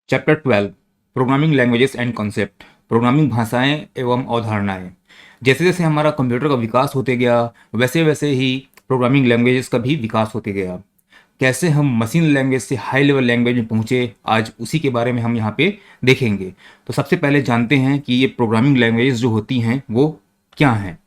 Chapter 12 programming languages and concept. Programming भाषाएं एवं अवधारणाएं। जैसे जैसे हमारा कंप्यूटर का विकास होते गया वैसे वैसे ही प्रोग्रामिंग लैंग्वेजेस का भी विकास होते गया। कैसे हम मशीन लैंग्वेज से हाई लेवल लैंग्वेज में पहुंचे, आज उसी के बारे में हम यहाँ पे देखेंगे। तो सबसे पहले जानते हैं कि ये प्रोग्रामिंग लैंग्वेजेस जो होती हैं वो क्या हैं।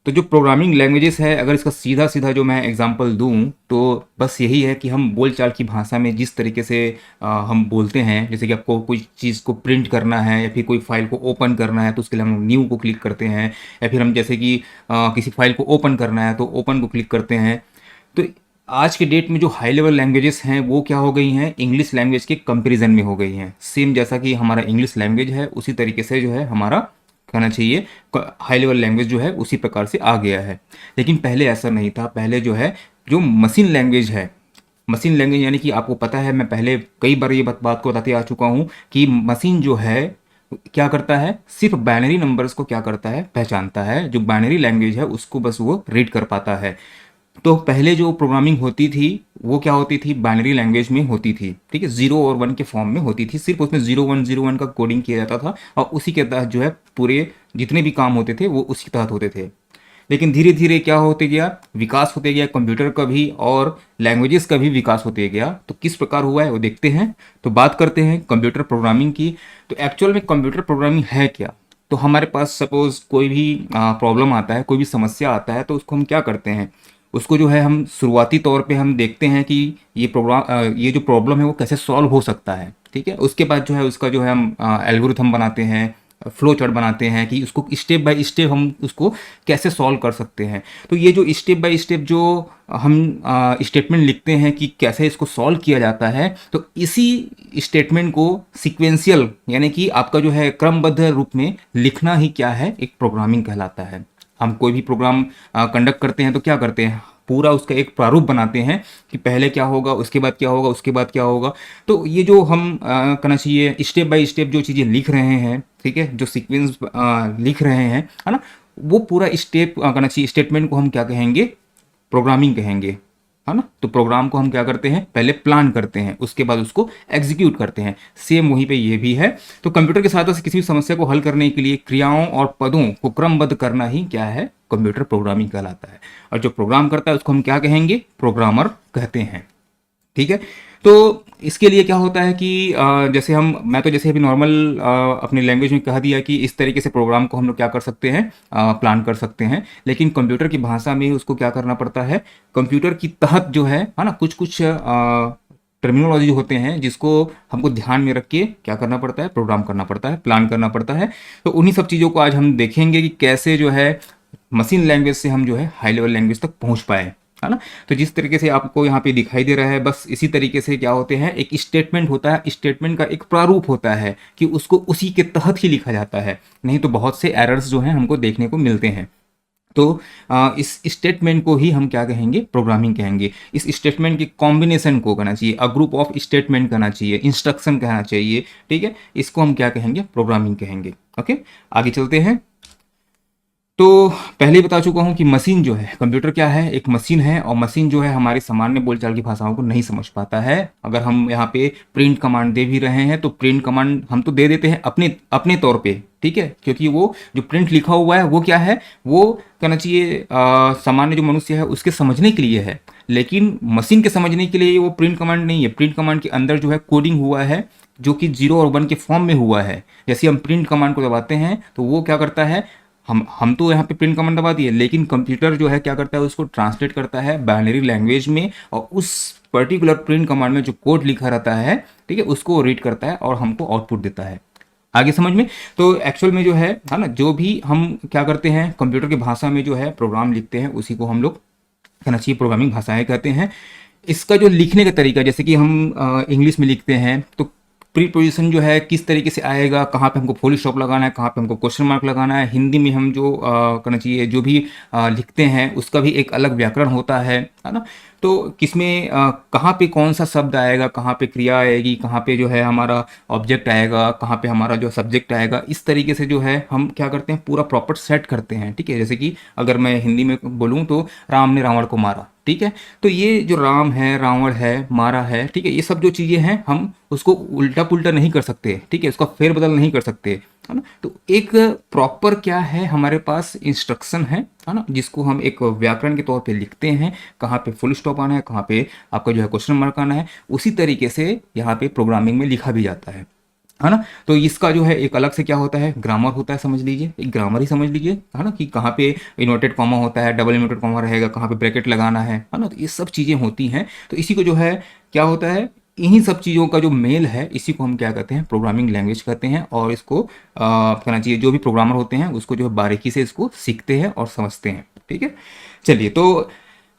तो जो प्रोग्रामिंग लैंग्वेजेस है, अगर इसका सीधा सीधा जो मैं एग्जांपल दूं तो बस यही है कि हम बोलचाल की भाषा में जिस तरीके से हम बोलते हैं, जैसे कि आपको कोई चीज़ को प्रिंट करना है या फिर कोई फाइल को ओपन करना है तो उसके लिए हम न्यू को क्लिक करते हैं, या फिर हम जैसे कि किसी फाइल को ओपन करना है तो ओपन को क्लिक करते हैं। तो आज के डेट में जो हाई लेवल लैंग्वेजेस हैं वो क्या हो गई हैं, इंग्लिश लैंग्वेज के कंपैरिजन में हो गई हैं। सेम जैसा कि हमारा इंग्लिश लैंग्वेज है उसी तरीके से जो है हमारा कहना चाहिए हाई लेवल लैंग्वेज जो है उसी प्रकार से आ गया है। लेकिन पहले ऐसा नहीं था। पहले जो है जो मशीन लैंग्वेज है, मशीन लैंग्वेज यानी कि आपको पता है, मैं पहले कई बार ये बात को बताते आ चुका हूँ कि मशीन जो है क्या करता है, सिर्फ बाइनरी नंबर्स को क्या करता है, पहचानता है। जो बाइनरी लैंग्वेज है उसको बस वो रीड कर पाता है। तो पहले जो प्रोग्रामिंग होती थी वो क्या होती थी, बाइनरी लैंग्वेज में होती थी, ठीक है, 0 और 1 के फॉर्म में होती थी। सिर्फ उसमें 0 1 0 1 का कोडिंग किया जाता था और उसी के तहत जो है पूरे जितने भी काम होते थे वो उसी के तहत होते थे। लेकिन धीरे धीरे क्या होते गया, विकास होते गया कंप्यूटर का भी और लैंग्वेजेस का भी विकास होते गया। तो किस प्रकार हुआ है वो देखते हैं। तो बात करते हैं कंप्यूटर प्रोग्रामिंग की। तो एक्चुअल में कंप्यूटर प्रोग्रामिंग है क्या। तो हमारे पास सपोज कोई भी प्रॉब्लम आता है, कोई भी समस्या आता है, तो उसको हम क्या करते हैं, उसको जो है हम शुरुआती तौर पे हम देखते हैं कि ये जो प्रॉब्लम है वो कैसे सॉल्व हो सकता है, ठीक है। उसके बाद जो है उसका जो है हम एल्गोरिथम बनाते हैं, फ्लो चार्ट बनाते हैं कि उसको स्टेप बाय स्टेप हम उसको कैसे सॉल्व कर सकते हैं। तो ये जो स्टेप बाय स्टेप जो हम स्टेटमेंट लिखते हैं कि कैसे इसको सॉल्व किया जाता है, तो इसी स्टेटमेंट को सीक्वेंशियल यानी कि आपका जो है क्रमबद्ध रूप में लिखना ही क्या है, एक प्रोग्रामिंग कहलाता है। हम कोई भी प्रोग्राम कंडक्ट करते हैं तो क्या करते हैं, पूरा उसका एक प्रारूप बनाते हैं कि पहले क्या होगा, उसके बाद क्या होगा, उसके बाद क्या होगा। तो ये जो हम कहना चाहिए स्टेप बाय स्टेप जो चीज़ें लिख रहे हैं, ठीक है, जो सीक्वेंस लिख रहे हैं, है ना, वो पूरा स्टेप कहना चाहिए स्टेटमेंट को हम क्या कहेंगे, प्रोग्रामिंग कहेंगे, है ना। तो प्रोग्राम को हम क्या करते हैं, पहले प्लान करते हैं, उसके बाद उसको एग्जीक्यूट करते हैं। सेम वहीं पे ये भी है। तो कंप्यूटर की सहायता से किसी भी समस्या को हल करने के लिए क्रियाओं और पदों को क्रमबद्ध करना ही क्या है, कंप्यूटर प्रोग्रामिंग कहलाता है। और जो प्रोग्राम करता है उसको हम क्या कहेंगे, प्रोग्रामर कहते हैं, ठीक है। तो इसके लिए क्या होता है कि जैसे मैं तो जैसे अभी नॉर्मल अपनी लैंग्वेज में कह दिया कि इस तरीके से प्रोग्राम को हम लोग क्या कर सकते हैं, प्लान कर सकते हैं। लेकिन कंप्यूटर की भाषा में उसको क्या करना पड़ता है, कंप्यूटर की तहत जो है ना, कुछ कुछ टर्मिनोलॉजी होते हैं जिसको हमको ध्यान में रख के क्या करना पड़ता है, प्रोग्राम करना पड़ता है, प्लान करना पड़ता है। तो उन्हीं सब चीज़ों को आज हम देखेंगे कि कैसे जो है मशीन लैंग्वेज से हम जो है हाई लेवल लैंग्वेज तक पहुंच पाए, है ना। तो जिस तरीके से आपको यहाँ पे दिखाई दे रहा है, बस इसी तरीके से क्या होते हैं, एक स्टेटमेंट होता है, स्टेटमेंट का एक प्रारूप होता है कि उसको उसी के तहत ही लिखा जाता है। नहीं तो बहुत से एरर्स जो हैं हमको देखने को मिलते हैं। तो इस स्टेटमेंट को ही हम क्या कहेंगे, प्रोग्रामिंग कहेंगे। इस स्टेटमेंट के कॉम्बिनेशन को कहना चाहिए, अ ग्रुप ऑफ स्टेटमेंट कहना चाहिए, इंस्ट्रक्शन कहना चाहिए, ठीक है। इसको हम क्या कहेंगे, प्रोग्रामिंग कहेंगे। ओके, आगे चलते हैं। तो पहले ही बता चुका हूँ कि मशीन जो है, कंप्यूटर क्या है, एक मशीन है। और मशीन जो है हमारी सामान्य बोलचाल की भाषाओं को नहीं समझ पाता है। अगर हम यहाँ पे प्रिंट कमांड दे भी रहे हैं तो प्रिंट कमांड हम तो दे देते हैं अपने अपने तौर पे, ठीक है, क्योंकि वो जो प्रिंट लिखा हुआ है वो क्या है, वो कहना चाहिए सामान्य जो मनुष्य है उसके समझने के लिए है। लेकिन मशीन के समझने के लिए वो प्रिंट कमांड नहीं है। प्रिंट कमांड के अंदर जो है कोडिंग हुआ है जो कि 0 और 1 के फॉर्म में हुआ है। जैसे हम प्रिंट कमांड को दबाते हैं तो वो क्या करता है, हम तो यहाँ पे प्रिंट कमांड दबा दिए, लेकिन कंप्यूटर जो है क्या करता है, उसको ट्रांसलेट करता है बाइनरी लैंग्वेज में और उस पर्टिकुलर प्रिंट कमांड में जो कोड लिखा रहता है, ठीक है, उसको रीड करता है और हमको आउटपुट देता है। आगे समझ में। तो एक्चुअल में जो है ना, जो भी हम क्या करते हैं कंप्यूटर की भाषा में जो है प्रोग्राम लिखते हैं उसी को हम लोग कहना चाहिए प्रोग्रामिंग भाषाएं कहते हैं। इसका जो लिखने का तरीका, जैसे कि हम इंग्लिश में लिखते हैं तो प्रीपोजिशन जो है किस तरीके से आएगा, कहाँ पे हमको फुल स्टॉप लगाना है, कहाँ पे हमको क्वेश्चन मार्क लगाना है। हिंदी में हम जो करना चाहिए जो भी लिखते हैं उसका भी एक अलग व्याकरण होता है ना। तो किसमें कहाँ पे कौन सा शब्द आएगा, कहाँ पे क्रिया आएगी, कहाँ पे जो है हमारा ऑब्जेक्ट आएगा, कहाँ पे हमारा जो सब्जेक्ट आएगा, इस तरीके से जो है हम क्या करते हैं, पूरा प्रॉपर सेट करते हैं, ठीक है। जैसे कि अगर मैं हिंदी में बोलूँ तो राम ने रावण को मारा, ठीक है। तो ये जो राम है, रावण है, मारा है, ठीक है, ये सब जो चीज़ें हैं हम उसको उल्टा पुल्टा नहीं कर सकते, ठीक है, उसका फेरबदल नहीं कर सकते, है ना। तो एक प्रॉपर क्या है, हमारे पास इंस्ट्रक्शन है ना, जिसको हम एक व्याकरण के तौर पे लिखते हैं, कहाँ पे फुल स्टॉप आना है, कहाँ पे आपका जो है क्वेश्चन मार्क आना है, उसी तरीके से यहाँ पे प्रोग्रामिंग में लिखा भी जाता है ना। तो इसका जो है एक अलग से क्या होता है, ग्रामर होता है, समझ लीजिए, एक ग्रामर ही समझ लीजिए, है ना, कि कहाँ पे इन्वर्टेड कॉमा होता है, डबल इन्वर्टेड कॉमा रहेगा, कहाँ पे ब्रैकेट लगाना है ना। तो ये सब चीज़ें होती हैं। तो इसी को जो है क्या होता है, इन्हीं सब चीज़ों का जो मेल है, इसी को हम क्या कहते हैं, प्रोग्रामिंग लैंग्वेज कहते हैं। और इसको कहना चाहिए, जो भी प्रोग्रामर होते हैं उसको जो है बारीकी से इसको सीखते हैं और समझते हैं, ठीक है। चलिए, तो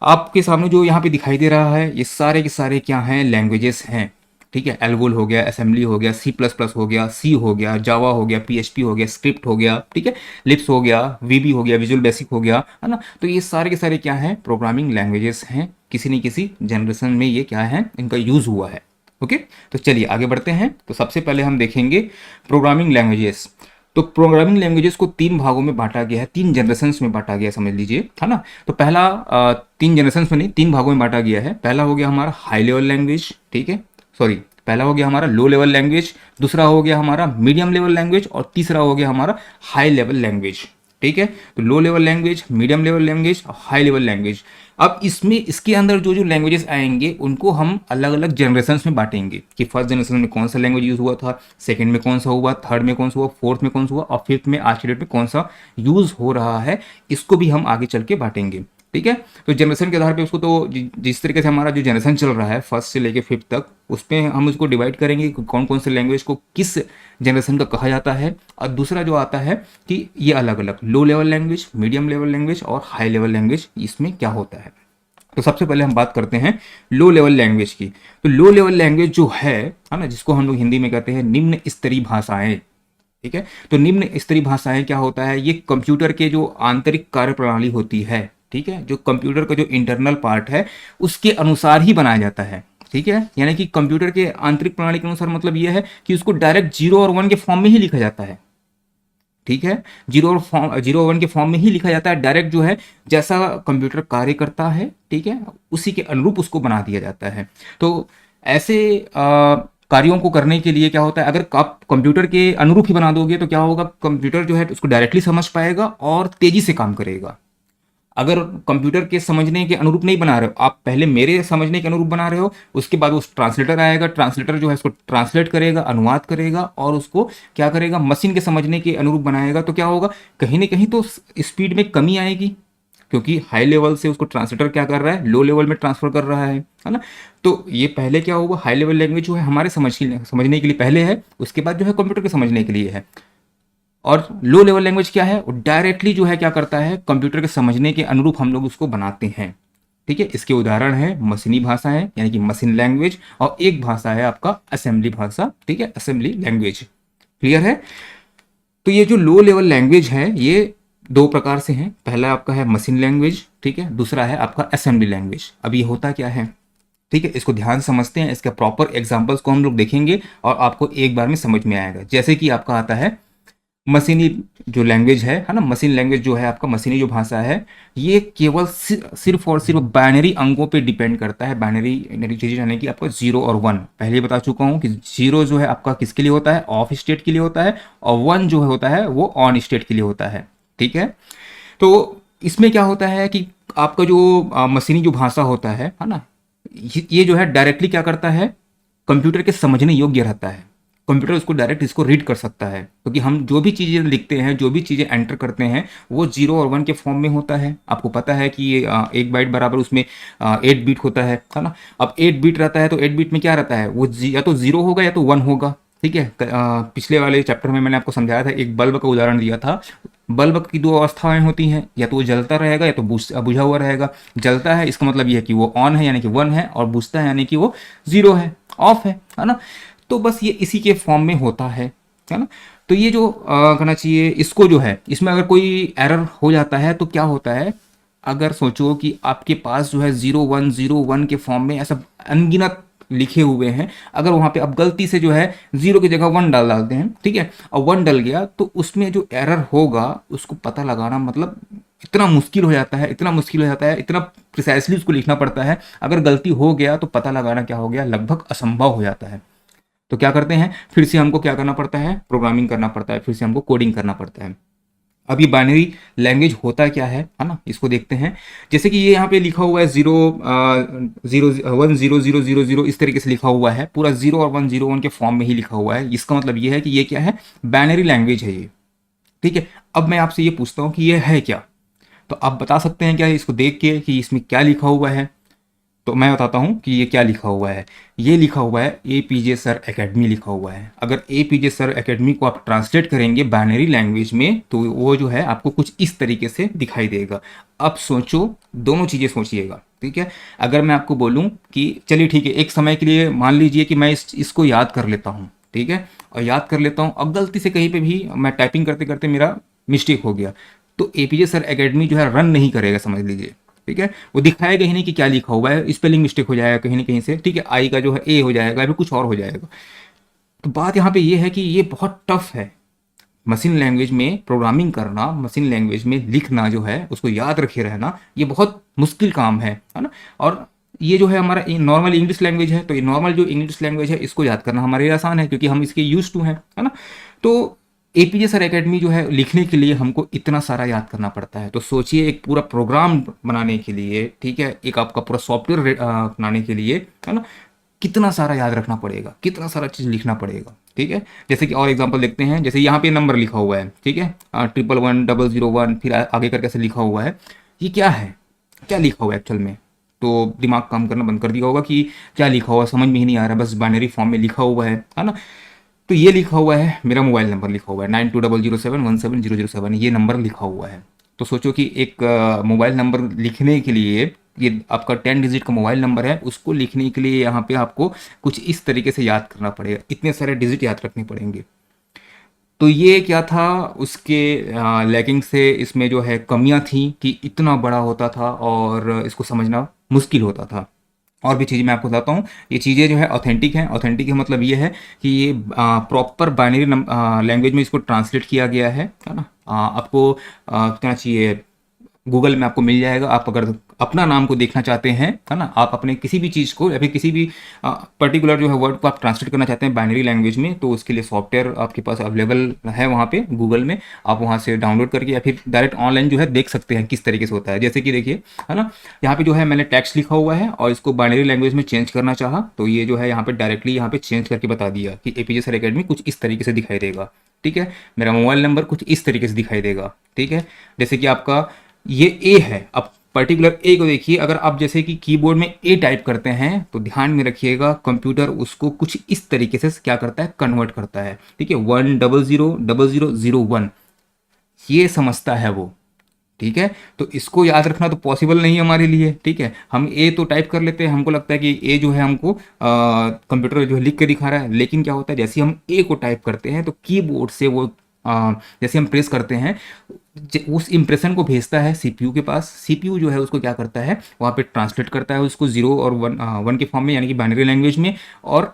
आपके सामने जो यहाँ पे दिखाई दे रहा है, ये सारे के सारे क्या हैं, लैंग्वेजेस हैं, ठीक है। एल्गोल हो गया, असेंबली हो गया, सी प्लस प्लस हो गया, सी हो गया, जावा हो गया, पीएचपी हो गया, स्क्रिप्ट हो गया, ठीक है, लिप्स हो गया, वीबी हो गया, विजुअल बेसिक हो गया, है ना। तो ये सारे के सारे क्या हैं, प्रोग्रामिंग लैंग्वेजेस हैं, किसी न किसी जनरेशन में ये क्या है, इनका यूज़ हुआ है। ओके, तो चलिए आगे बढ़ते हैं। तो सबसे पहले हम देखेंगे प्रोग्रामिंग लैंग्वेजेस। तो प्रोग्रामिंग लैंग्वेजेस को तीन भागों में बांटा गया है, तीन जनरेशन्स में बांटा गया है, समझ लीजिए, है ना। तो पहला तीन जनरेशन्स में नहीं, तीन भागों में बांटा गया है। पहला हो गया हमारा हाई लेवल लैंग्वेज, ठीक है, सॉरी, पहला हो गया हमारा लो लेवल लैंग्वेज, दूसरा हो गया हमारा मीडियम लेवल लैंग्वेज, और तीसरा हो गया हमारा हाई लेवल लैंग्वेज, ठीक है। तो low level language, medium level language और हाई लेवल लैंग्वेज। अब इसमें इसके अंदर जो जो लैंग्वेजेस आएंगे उनको हम अलग अलग जनरेशन्स में बांटेंगे, कि फर्स्ट जनरेशन में कौन सा लैंग्वेज यूज़ हुआ था, सेकंड में कौन सा हुआ, थर्ड में कौन सा हुआ, फोर्थ में कौन सा हुआ, और फिफ्थ में आज की डेट में कौन सा यूज़ हो रहा है, इसको भी हम आगे चल के बांटेंगे, ठीक है। तो जनरेशन के आधार पे उसको, तो जिस तरीके से हमारा जो जनरेशन चल रहा है फर्स्ट से लेके फिफ्थ तक, उस पर हम उसको डिवाइड करेंगे कि कौन कौन से लैंग्वेज को किस जनरेशन का कहा जाता है। और दूसरा जो आता है कि ये अलग अलग low level language, medium level language और हाई लेवल लैंग्वेज, इसमें क्या होता है। तो सबसे पहले हम बात करते हैं लो लेवल लैंग्वेज की। तो लो लेवल लैंग्वेज जो है ना, जिसको हम लोग हिंदी में कहते हैं निम्न स्तरीय भाषाएं, ठीक है। तो निम्न स्तरीय भाषाएं क्या होता है, ये कंप्यूटर के जो आंतरिक कार्यप्रणाली होती है, ठीक है, जो कंप्यूटर का जो इंटरनल पार्ट है उसके अनुसार ही बनाया जाता है, ठीक है। यानी कि कंप्यूटर के आंतरिक प्रणाली के अनुसार मतलब यह है कि उसको डायरेक्ट 0 और 1 के फॉर्म में ही लिखा जाता है, ठीक है। 0 और 1 के फॉर्म में ही लिखा जाता है डायरेक्ट, जो है जैसा कंप्यूटर कार्य करता है, ठीक है, उसी के अनुरूप उसको बना दिया जाता है। तो ऐसे कार्यों को करने के लिए क्या होता है, अगर आप कंप्यूटर के अनुरूप ही बना दोगे तो क्या होगा, कंप्यूटर जो है उसको डायरेक्टली समझ पाएगा और तेजी से काम करेगा। अगर कंप्यूटर के समझने के अनुरूप नहीं बना रहे हो, आप पहले मेरे समझने के अनुरूप बना रहे हो, उसके बाद वो ट्रांसलेटर आएगा, ट्रांसलेटर जो है उसको ट्रांसलेट करेगा, अनुवाद करेगा और उसको क्या करेगा, मशीन के समझने के अनुरूप बनाएगा। तो क्या होगा, कहीं ना कहीं तो स्पीड में कमी आएगी, क्योंकि हाई लेवल से उसको ट्रांसलेटर क्या कर रहा है, लो लेवल में ट्रांसफर कर रहा है ना। तो ये पहले क्या होगा, हाई लेवल लैंग्वेज जो है हमारे समझने के लिए पहले है, उसके बाद जो है कंप्यूटर के समझने के लिए है। और लो लेवल लैंग्वेज क्या है, वो डायरेक्टली जो है क्या करता है, कंप्यूटर के समझने के अनुरूप हम लोग उसको बनाते हैं, ठीक है। इसके उदाहरण है मशीनी भाषा है, यानी कि मशीन लैंग्वेज, और एक भाषा है आपका असेंबली भाषा, ठीक है, असेंबली लैंग्वेज। क्लियर है। तो ये जो लो लेवल लैंग्वेज है ये दो प्रकार से हैं। पहला आपका है मशीन लैंग्वेज, ठीक है, दूसरा है आपका असेंबली लैंग्वेज। अब ये होता क्या है, ठीक है, इसको ध्यान से समझते हैं, इसके प्रॉपर एग्जांपल्स को हम लोग देखेंगे और आपको एक बार में समझ में आएगा। जैसे कि आपका आता है मशीनी जो लैंग्वेज है ना, मशीन लैंग्वेज जो है आपका, मशीनी जो भाषा है, ये केवल सिर्फ और सिर्फ बाइनरी अंकों पे डिपेंड करता है। बाइनरी चीज़ें यानी कि आपका 0 और 1, पहले ही बता चुका हूँ कि 0 जो है आपका किसके लिए होता है, ऑफ स्टेट के लिए होता है, और 1 जो होता है वो ऑन स्टेट के लिए होता है, ठीक है। तो इसमें क्या होता है कि आपका जो मशीनी जो भाषा होता है ना, ये जो है डायरेक्टली क्या करता है, कंप्यूटर के समझने योग्य रहता है। कंप्यूटर उसको डायरेक्ट इसको रीड कर सकता है, क्योंकि हम जो भी चीज़ें लिखते हैं, जो भी चीज़ें एंटर करते हैं, वो 0 और 1 के फॉर्म में होता है। आपको पता है कि ये 1 बाइट बराबर उसमें 8 बीट होता है ना। अब 8 बीट रहता है तो 8 बीट में क्या रहता है, वो या तो 0 होगा या तो 1 होगा, ठीक है। पिछले वाले चैप्टर में मैंने आपको समझाया था, एक बल्ब का उदाहरण दिया था। बल्ब की दो अवस्थाएं होती हैं, या तो वो जलता रहेगा या तो बुझा हुआ रहेगा। जलता है इसका मतलब ये है कि वो ऑन है, यानी कि 1 है, और बुझता है यानी कि वो 0 है, ऑफ है ना। तो बस ये इसी के फॉर्म में होता है ना। तो ये जो कहना चाहिए, इसको जो है, इसमें अगर कोई एरर हो जाता है तो क्या होता है, अगर सोचो कि आपके पास जो है 0101 के फॉर्म में ऐसा अनगिनत लिखे हुए हैं, अगर वहां पे अब गलती से जो है 0 की जगह 1 डालते हैं, ठीक है, और 1 डल गया, तो उसमें जो एरर होगा उसको पता लगाना मतलब इतना मुश्किल हो जाता है, इतना मुश्किल हो जाता है, इतना प्रिसाइसली उसको लिखना पड़ता है। अगर गलती हो गया तो पता लगाना क्या हो गया, लगभग असंभव हो जाता है। तो क्या करते हैं, फिर से हमको क्या करना पड़ता है, प्रोग्रामिंग करना पड़ता है, फिर से हमको कोडिंग करना पड़ता है। अब ये बाइनरी लैंग्वेज होता क्या है ना, इसको देखते हैं। जैसे कि ये यहाँ पे लिखा हुआ है जीरो जीरो 1 0 0 0 0 इस तरीके से लिखा हुआ है, पूरा 0 और 1 0 1 के फॉर्म में ही लिखा हुआ है। इसका मतलब ये है कि ये क्या है, बाइनरी लैंग्वेज है ये। ठीक है, अब मैं आपसे ये पूछता हूँ कि ये है क्या, तो आप बता सकते हैं क्या इसको देख के कि इसमें क्या लिखा हुआ है। तो मैं बताता हूँ कि ये क्या लिखा हुआ है। ये लिखा हुआ है APJ सर एकेडमी लिखा हुआ है। अगर APJ सर एकेडमी को आप ट्रांसलेट करेंगे बाइनरी लैंग्वेज में तो वो जो है आपको कुछ इस तरीके से दिखाई देगा। अब सोचो, दोनों चीज़ें सोचिएगा। ठीक है, अगर मैं आपको बोलूँ कि चलिए ठीक है, एक समय के लिए मान लीजिए कि मैं इसको याद कर लेता हूँ। ठीक है, और याद कर लेता हूँ, अब गलती से कहीं पे भी मैं टाइपिंग करते करते मेरा मिस्टेक हो गया, तो APJ सर एकेडमी जो है रन नहीं करेगा, समझ लीजिए। ठीक है, वो दिखाएगा ही नहीं कि क्या लिखा हुआ है, स्पेलिंग मिस्टेक हो जाएगा कहीं ना कहीं से। ठीक है, आई का जो है ए हो जाएगा, फिर कुछ और हो जाएगा। तो बात यहाँ पे ये है कि ये बहुत टफ है मशीन लैंग्वेज में प्रोग्रामिंग करना, मशीन लैंग्वेज में लिखना जो है, उसको याद रखे रहना, ये बहुत मुश्किल काम है ना। और ये जो है हमारा नॉर्मल इंग्लिश लैंग्वेज है, तो ये नॉर्मल जो इंग्लिश लैंग्वेज है इसको याद करना हमारे लिए आसान है क्योंकि हम इसके यूज टू हैं, है ना। तो APJ सर एकेडमी जो है लिखने के लिए हमको इतना सारा याद करना पड़ता है। तो सोचिए, एक पूरा प्रोग्राम बनाने के लिए, ठीक है, एक आपका पूरा सॉफ्टवेयर बनाने के लिए, है ना, कितना सारा याद रखना पड़ेगा, कितना सारा चीज़ लिखना पड़ेगा। ठीक है, जैसे कि और एग्जांपल देखते हैं, जैसे यहाँ पे नंबर लिखा हुआ है, ठीक है, 111 001, फिर आगे करके ऐसे लिखा हुआ है। ये क्या है, क्या लिखा हुआ है एक्चुअल में। तो दिमाग काम करना बंद कर दिया होगा कि क्या लिखा हुआ, समझ में ही नहीं आ रहा, बस बाइनरी फॉर्म में लिखा हुआ है ना। तो ये लिखा हुआ है, मेरा मोबाइल नंबर लिखा हुआ है 9200717007, ये नंबर लिखा हुआ है। तो सोचो कि एक मोबाइल नंबर लिखने के लिए, ये आपका 10 डिजिट का मोबाइल नंबर है, उसको लिखने के लिए यहाँ पे आपको कुछ इस तरीके से याद करना पड़ेगा, इतने सारे डिजिट याद रखने पड़ेंगे। तो ये क्या था, उसके लैकिंग से इसमें जो है कमियां थी कि इतना बड़ा होता था और इसको समझना मुश्किल होता था। और भी चीज़ें मैं आपको बताता हूँ। ये चीज़ें जो है ऑथेंटिक हैं। ऑथेंटिक का मतलब ये है कि ये प्रॉपर बाइनरी लैंग्वेज में इसको ट्रांसलेट किया गया है ना। आपको क्या चाहिए, गूगल में आपको मिल जाएगा। आप अगर अपना नाम को देखना चाहते हैं, है ना, आप अपने किसी भी चीज़ को या फिर किसी भी पर्टिकुलर जो है वर्ड को आप ट्रांसलेट करना चाहते हैं बाइनरी लैंग्वेज में, तो उसके लिए सॉफ्टवेयर आपके पास अवेलेबल है वहाँ पे गूगल में। आप वहाँ से डाउनलोड करके या फिर डायरेक्ट ऑनलाइन जो है देख सकते हैं किस तरीके से होता है। जैसे कि देखिए, है ना, यहाँ पे जो है मैंने टेक्स्ट लिखा हुआ है और इसको बाइनरी लैंग्वेज में चेंज करना चाहा, तो ये जो है यहाँ पे डायरेक्टली यहाँ पे चेंज करके बता दिया कि APJ सर एकेडमी कुछ इस तरीके से दिखाई देगा। ठीक है, मेरा मोबाइल नंबर कुछ इस तरीके से दिखाई देगा। ठीक है, जैसे कि आपका ये ए है, अब पर्टिकुलर ए को देखिए, अगर आप जैसे कि कीबोर्ड में ए टाइप करते हैं तो ध्यान में रखिएगा कंप्यूटर उसको कुछ इस तरीके से क्या करता है, कन्वर्ट करता है। ठीक है, 1 0 0 0 0 1 ये समझता है वो। ठीक है, तो इसको याद रखना तो पॉसिबल नहीं है हमारे लिए। ठीक है, हम ए तो टाइप कर लेते हैं, हमको लगता है कि ए जो है हमको कंप्यूटर जो है लिख के दिखा रहा है, लेकिन क्या होता है, जैसे हम ए को टाइप करते हैं तो कीबोर्ड से वो जैसे हम प्रेस करते हैं, उस इंप्रेशन को भेजता है CPU के पास। CPU जो है उसको क्या करता है, वहाँ पे ट्रांसलेट करता है उसको 0 और 1 के फॉर्म में, यानी कि बाइनरी लैंग्वेज में, और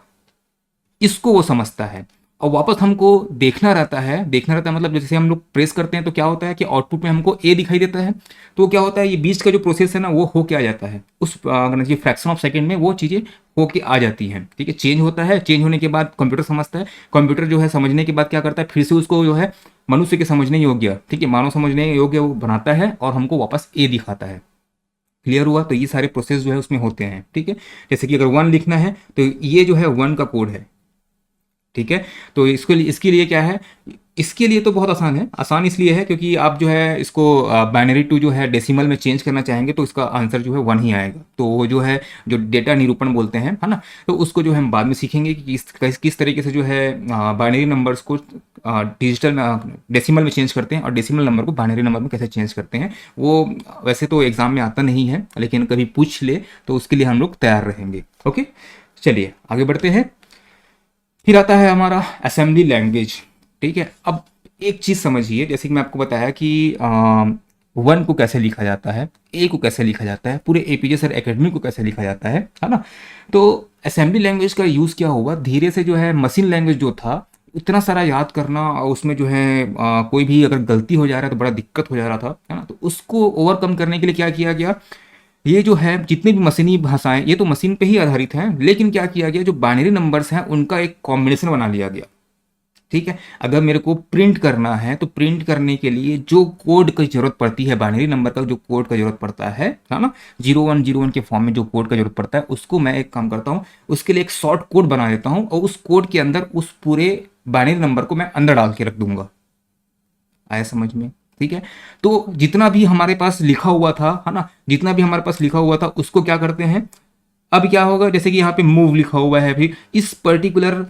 इसको वो समझता है। और वापस हमको देखना रहता है, देखना रहता है मतलब जैसे हम लोग प्रेस करते हैं तो क्या होता है कि आउटपुट में हमको ए दिखाई देता है। तो क्या होता है, ये बीच का जो प्रोसेस है ना वो होके आ जाता है, उस फ्रैक्शन ऑफ सेकेंड में वो चीज़ें होके आ जाती हैं। ठीक है, चेंज होता है, चेंज होने के बाद कंप्यूटर समझता है, कंप्यूटर जो है समझने के बाद क्या करता है, फिर से उसको जो है मनुष्य के समझने योग्य, ठीक है, मानव समझने योग्य वो बनाता है और हमको वापस ए दिखाता है। क्लियर हुआ। तो ये सारे प्रोसेस जो है उसमें होते हैं। ठीक है, जैसे कि अगर 1 लिखना है तो ये जो है 1 का कोड है। ठीक है, तो इसके लिए क्या है, इसके लिए तो बहुत आसान है। आसान इसलिए है क्योंकि आप जो है इसको बाइनरी टू जो है डेसिमल में चेंज करना चाहेंगे तो इसका आंसर जो है 1 ही आएगा। तो वो जो है जो डेटा निरूपण बोलते हैं, है ना, तो उसको जो है हम बाद में सीखेंगे कि किस तरीके से जो है बाइनरी नंबर्स को डिजिटल में डेसिमल में चेंज करते हैं और डेसिमल नंबर को बाइनरी नंबर में कैसे चेंज करते हैं। वो वैसे तो एग्जाम में आता नहीं है, लेकिन कभी पूछ ले तो उसके लिए हम लोग तैयार रहेंगे। ओके, चलिए आगे बढ़ते हैं। फिर आता है हमारा असेंबली लैंग्वेज। ठीक है, अब एक चीज़ समझिए, जैसे कि मैं आपको बताया कि 1 को कैसे लिखा जाता है, ए को कैसे लिखा जाता है, पूरे APJ सर एकेडमी को कैसे लिखा जाता है ना। तो असेंबली लैंग्वेज का यूज़ क्या हुआ, धीरे से जो है मशीन लैंग्वेज जो था इतना सारा याद करना और उसमें जो है कोई भी अगर गलती हो जा रहा है तो बड़ा दिक्कत हो जा रहा था, है ना। तो उसको ओवरकम करने के लिए क्या किया गया, ये जो है जितनी भी मशीनी भाषाएं, ये तो मशीन पे ही आधारित हैं, लेकिन क्या किया गया, जो बाइनरी नंबर्स हैं उनका एक कॉम्बिनेशन बना लिया गया। ठीक है, अगर मेरे को प्रिंट करना है तो प्रिंट करने के लिए जो कोड की जरूरत पड़ती है, बाइनरी नंबर का जो कोड का जरूरत पड़ता है ना, 0101 के फॉर्म में जो कोड का जरूरत पड़ता है, उसको मैं एक काम करता हूँ, उसके लिए एक शॉर्ट कोड बना देता हूँ और उस कोड के अंदर उस पूरे बाइनरी नंबर को मैं अंदर डाल के रख दूंगा। आया समझ में? ठीक है, तो जितना भी हमारे पास लिखा हुआ था, है ना, जितना भी हमारे पास लिखा हुआ था उसको क्या करते हैं, अब क्या होगा, जैसे कि यहाँ पे मूव लिखा हुआ है, अभी इस पर्टिकुलर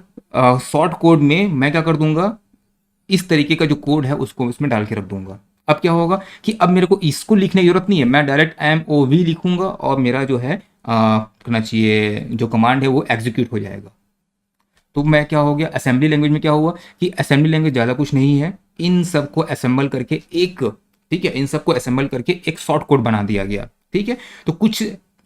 शॉर्ट कोड में मैं क्या कर दूंगा, इस तरीके का जो कोड है उसको इसमें डाल के रख दूंगा। अब क्या होगा कि अब मेरे को इसको लिखने की जरूरत नहीं है, मैं डायरेक्ट MOV लिखूंगा और मेरा जो है कहना चाहिए जो कमांड है वो एग्जीक्यूट हो जाएगा। तो मैं क्या हो गया, असेंबली लैंग्वेज में क्या हुआ कि असेंबली लैंग्वेज ज़्यादा कुछ नहीं है, इन सबको असेंबल करके एक, ठीक है, इन सबको असेंबल करके एक शॉर्ट कोड बना दिया गया। ठीक है, तो कुछ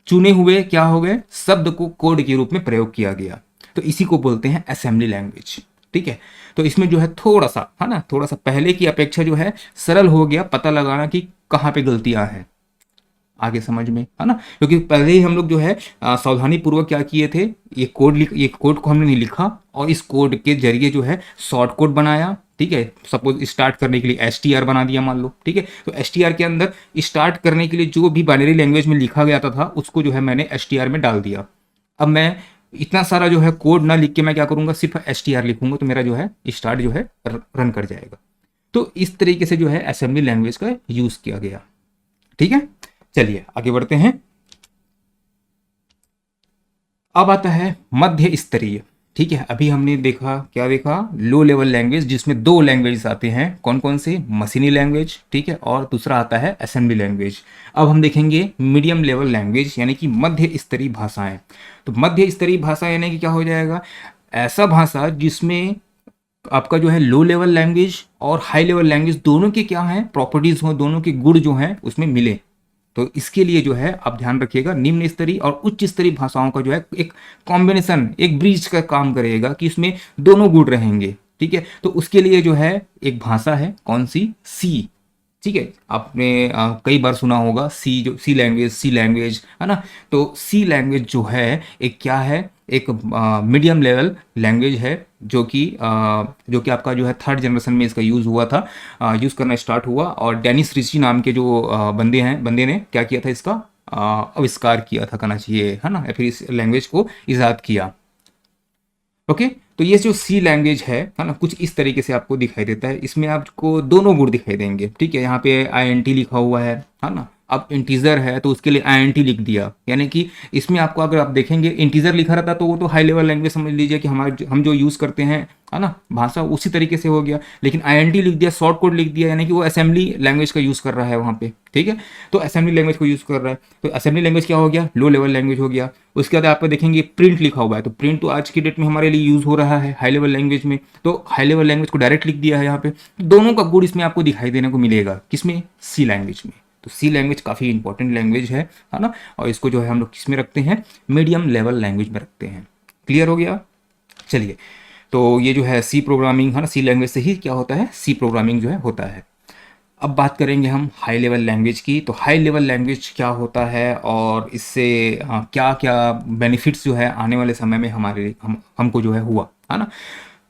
चुने हुए क्या हो गए शब्द को कोड के रूप में प्रयोग किया गया, तो इसी को बोलते हैं असेंबली लैंग्वेज। ठीक है, तो इसमें जो है थोड़ा सा, है ना, थोड़ा सा पहले की अपेक्षा जो है सरल हो गया पता लगाना कि कहाँ पे गलतियां हैं, आगे समझ में, है ना, क्योंकि पहले ही हम लोग जो है सावधानी पूर्वक क्या किए थे, ये कोड को हमने नहीं लिखा और इस कोड के जरिए जो है शॉर्ट कोड बनाया। ठीक है, सपोज स्टार्ट करने के लिए STR बना दिया मान लो। ठीक है, तो STR के अंदर स्टार्ट करने के लिए जो भी बाइनरी लैंग्वेज में लिखा गया था उसको जो है मैंने STR में डाल दिया। अब मैं इतना सारा जो है कोड ना लिख के मैं क्या करूंगा, सिर्फ STR लिखूंगा तो मेरा जो है स्टार्ट जो है रन कर जाएगा। तो इस तरीके से जो है असेंबली लैंग्वेज का यूज किया गया। ठीक है, चलिए आगे बढ़ते हैं। अब आता है मध्य स्तरीय। ठीक है, अभी हमने देखा, क्या देखा, लो लेवल लैंग्वेज, जिसमें दो लैंग्वेज आते हैं, कौन कौन से, मशीनी लैंग्वेज, ठीक है, और दूसरा आता है असेंबली लैंग्वेज। अब हम देखेंगे मीडियम लेवल लैंग्वेज, यानी कि मध्य स्तरीय भाषाएं। तो मध्य स्तरीय भाषा यानी कि क्या हो जाएगा, ऐसा भाषा जिसमें आपका जो है लो लेवल लैंग्वेज और हाई लेवल लैंग्वेज दोनों के क्या हैं, प्रॉपर्टीज हो, दोनों के गुण जो हैं उसमें मिले। तो इसके लिए जो है आप ध्यान रखिएगा, निम्न स्तरीय और उच्च स्तरीय भाषाओं का जो है एक कॉम्बिनेशन, एक ब्रिज का काम करेगा कि इसमें दोनों गुण रहेंगे। ठीक है, तो उसके लिए जो है एक भाषा है, कौन सी, सी। ठीक है, आपने कई बार सुना होगा सी लैंग्वेज, है ना। तो सी लैंग्वेज जो है एक क्या है, एक मीडियम लेवल लैंग्वेज है, जो कि आपका जो है थर्ड जनरेशन में इसका यूज़ हुआ था, यूज़ करना स्टार्ट हुआ, और डेनिस रिची नाम के जो बंदे ने क्या किया था, इसका आविष्कार किया था कहना चाहिए, है ना, या फिर इस लैंग्वेज को ईजाद किया। ओके, तो ये जो सी लैंग्वेज है ना, कुछ इस तरीके से आपको दिखाई देता है। इसमें आपको दोनों गुण दिखाई देंगे। ठीक है, यहाँ पे INT लिखा हुआ है ना। अब इंटीजर है तो उसके लिए INT लिख दिया, यानी कि इसमें आपको, अगर आप देखेंगे इंटीजर लिखा रहता तो वो तो हाई लेवल लैंग्वेज समझ लीजिए कि हम जो यूज़ करते हैं, है ना, भाषा उसी तरीके से हो गया। लेकिन INT लिख दिया, शॉर्ट कोड लिख दिया, यानी कि वो असेंबली लैंग्वेज का यूज़ कर रहा है वहाँ पे। ठीक है, तो असेंबली लैंग्वेज को यूज़ कर रहा है, तो असेंबली लैंग्वेज क्या हो गया, लो लेवल लैंग्वेज हो गया। उसके बाद आप देखेंगे प्रिंट लिखा हुआ है, तो प्रिंट तो आज की डेट में हमारे लिए यूज़ हो रहा है हाई लेवल लैंग्वेज में, तो हाई लेवल लैंग्वेज को डायरेक्ट लिख दिया है यहाँ पे। दोनों का गुण इसमें आपको दिखाई देने को मिलेगा, किसमें, सी लैंग्वेज में। तो सी लैंग्वेज काफ़ी इंपॉर्टेंट लैंग्वेज है ना, और इसको जो है हम लोग किस में रखते हैं, मीडियम लेवल लैंग्वेज में रखते हैं। क्लियर हो गया? चलिए, तो ये जो है सी प्रोग्रामिंग, है ना, सी लैंग्वेज से ही क्या होता है, सी प्रोग्रामिंग जो है होता है। अब बात करेंगे हम हाई लेवल लैंग्वेज की। तो हाई लेवल लैंग्वेज क्या होता है और इससे क्या क्या बेनिफिट्स जो है आने वाले समय में हमको जो है हुआ, है ना।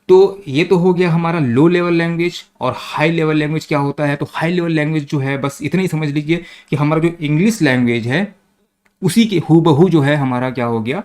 तो ये तो हो गया हमारा लो लेवल लैंग्वेज। और हाई लेवल लैंग्वेज क्या होता है, तो हाई लेवल लैंग्वेज जो है बस इतना ही समझ लीजिए कि हमारा जो इंग्लिश लैंग्वेज है उसी के हूबहू जो है हमारा क्या हो गया,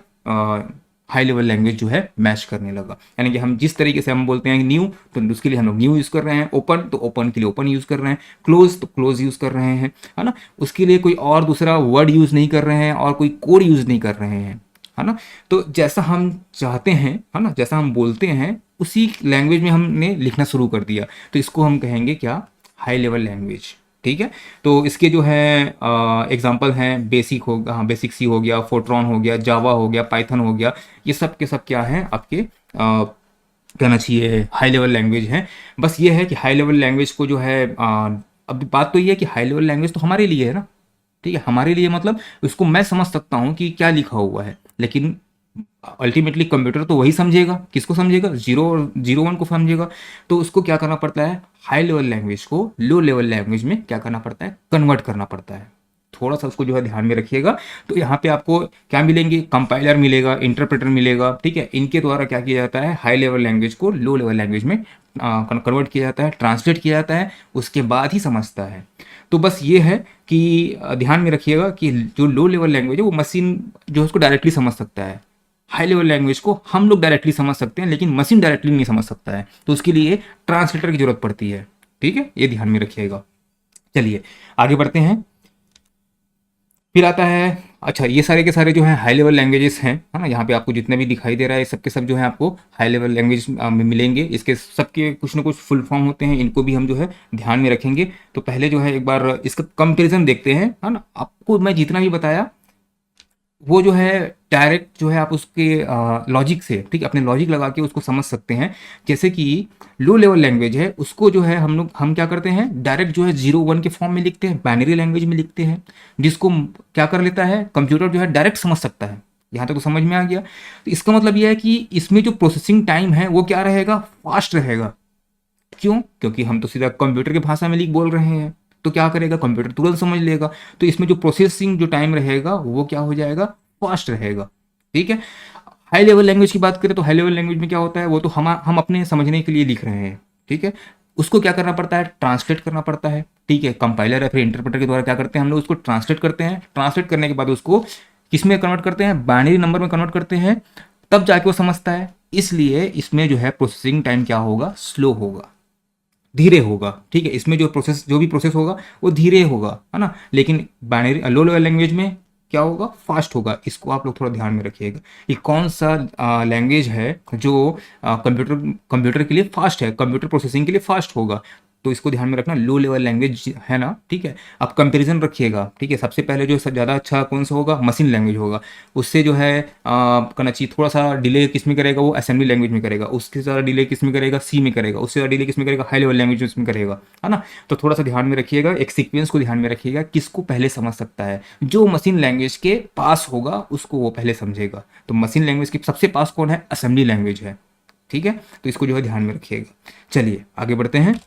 हाई लेवल लैंग्वेज जो है मैच करने लगा। यानी कि हम जिस तरीके से हम बोलते हैं न्यू, तो उसके लिए हम लोग न्यू यूज़ कर रहे हैं, ओपन तो ओपन के लिए ओपन यूज़ कर रहे हैं, क्लोज तो क्लोज यूज़ कर रहे हैं, है ना। उसके लिए कोई और दूसरा वर्ड यूज़ नहीं कर रहे हैं और कोई कोड यूज़ नहीं कर रहे हैं, है ना। तो जैसा हम चाहते हैं, है ना, जैसा हम बोलते हैं उसी लैंग्वेज में हमने लिखना शुरू कर दिया, तो इसको हम कहेंगे क्या, हाई लेवल लैंग्वेज। ठीक है, तो इसके जो है एग्जांपल हैं, बेसिक हो, हाँ, बेसिक सी हो गया, फोर्ट्रॉन हो गया, जावा हो गया, पाइथन हो गया, ये सब के सब क्या हैं आपके कहना चाहिए हाई लेवल लैंग्वेज हैं। बस ये है कि हाई लेवल लैंग्वेज को जो है अब बात तो ये है कि हाई लेवल लैंग्वेज तो हमारे लिए है ना। ठीक है, हमारे लिए मतलब उसको मैं समझ सकता हूँ कि क्या लिखा हुआ है, लेकिन अल्टीमेटली कंप्यूटर तो वही समझेगा, किसको समझेगा, जीरो और जीरो वन को समझेगा। तो उसको क्या करना पड़ता है, हाई लेवल लैंग्वेज को लो लेवल लैंग्वेज में क्या करना पड़ता है, कन्वर्ट करना पड़ता है। थोड़ा सा उसको जो है ध्यान में रखिएगा। तो यहाँ पे आपको क्या मिलेंगे, कंपाइलर मिलेगा, इंटरप्रेटर मिलेगा, ठीक है। इनके द्वारा क्या किया जाता है, हाई लेवल लैंग्वेज को लो लेवल लैंग्वेज में कन्वर्ट किया जाता है, ट्रांसलेट किया जाता है, उसके बाद ही समझता है। तो बस ये है कि ध्यान में रखिएगा कि जो लो लेवल लैंग्वेज है वो मशीन जो है उसको डायरेक्टली समझ सकता है। हाई लेवल लैंग्वेज को हम लोग डायरेक्टली समझ सकते हैं, लेकिन मशीन डायरेक्टली नहीं समझ सकता है। तो उसके लिए ट्रांसलेटर की जरूरत पड़ती है, ठीक है, ये ध्यान में रखिएगा। चलिए आगे बढ़ते हैं। फिर आता है, अच्छा ये सारे के सारे जो है हाई लेवल लैंग्वेजेस हैं, है ना। यहाँ पे आपको जितने भी दिखाई दे रहा है सब के सब जो है आपको हाई लेवल लैंग्वेज में मिलेंगे। इसके सबके कुछ ना कुछ फुल फॉर्म होते हैं, इनको भी हम जो है ध्यान में रखेंगे। तो पहले जो है एक बार इसका कंपेरिजन देखते हैं, है ना। आपको मैं जितना भी बताया वो जो है डायरेक्ट जो है आप उसके लॉजिक से, ठीक है, अपने लॉजिक लगा के उसको समझ सकते हैं। जैसे कि लो लेवल लैंग्वेज है, उसको जो है हम क्या करते हैं, डायरेक्ट जो है जीरो वन के फॉर्म में लिखते हैं, बाइनरी लैंग्वेज में लिखते हैं, जिसको क्या कर लेता है कंप्यूटर जो है डायरेक्ट समझ सकता है। यहाँ तक तो समझ में आ गया। तो इसका मतलब यह है कि इसमें जो प्रोसेसिंग टाइम है वो क्या रहेगा, फास्ट रहेगा। क्यों, क्योंकि हम तो सीधा कंप्यूटर की भाषा में लिख बोल रहे हैं, तो क्या करेगा कंप्यूटर तुरंत समझ लेगा। तो इसमें जो प्रोसेसिंग जो टाइम रहेगा वो क्या हो जाएगा, फास्ट रहेगा, ठीक है। हाई लेवल लैंग्वेज की बात करें तो हाई लेवल लैंग्वेज में क्या होता है, वो तो हम अपने समझने के लिए लिख रहे हैं, ठीक है। उसको क्या करना पड़ता है, ट्रांसलेट करना पड़ता है, ठीक है। कंपाइलर या फिर इंटरप्रेटर के द्वारा क्या करते हैं, हम लोग उसको ट्रांसलेट करते हैं। ट्रांसलेट करने के बाद उसको किस में कन्वर्ट करते हैं, बाइनरी नंबर में कन्वर्ट करते हैं, तब जाके वो समझता है। इसलिए इसमें जो है प्रोसेसिंग टाइम क्या होगा, स्लो होगा, धीरे होगा, ठीक है। इसमें जो भी प्रोसेस होगा वो धीरे होगा, है ना। लेकिन बाइनरी लो लेवल लैंग्वेज में क्या होगा, फास्ट होगा। इसको आप लोग थोड़ा ध्यान में रखिएगा कि कौन सा लैंग्वेज है जो कंप्यूटर के लिए फास्ट है, कंप्यूटर प्रोसेसिंग के लिए फास्ट होगा। तो इसको ध्यान में रखना, लो लेवल लैंग्वेज है ना, ठीक है। आप कंपैरिजन रखिएगा, ठीक है। सबसे पहले जो ज़्यादा अच्छा कौन सा होगा, मशीन लैंग्वेज होगा। उससे जो है करना चाहिए थोड़ा सा डिले किस में करेगा, वो असेंबली लैंग्वेज में करेगा। उसके ज़्यादा डिले किस में करेगा, सी में करेगा। उससे ज़्यादा डिले किस में करेगा, हाई लेवल लैंग्वेज में करेगा, है ना। तो थोड़ा सा ध्यान में रखिएगा, एक सीक्वेंस को ध्यान में रखिएगा, किसको पहले समझ सकता है। जो मशीन लैंग्वेज के पास होगा उसको वो पहले समझेगा। तो मशीन लैंग्वेज के सबसे पास कौन है, असेंबली लैंग्वेज है, ठीक है। तो इसको जो है ध्यान में रखिएगा। चलिए आगे बढ़ते हैं।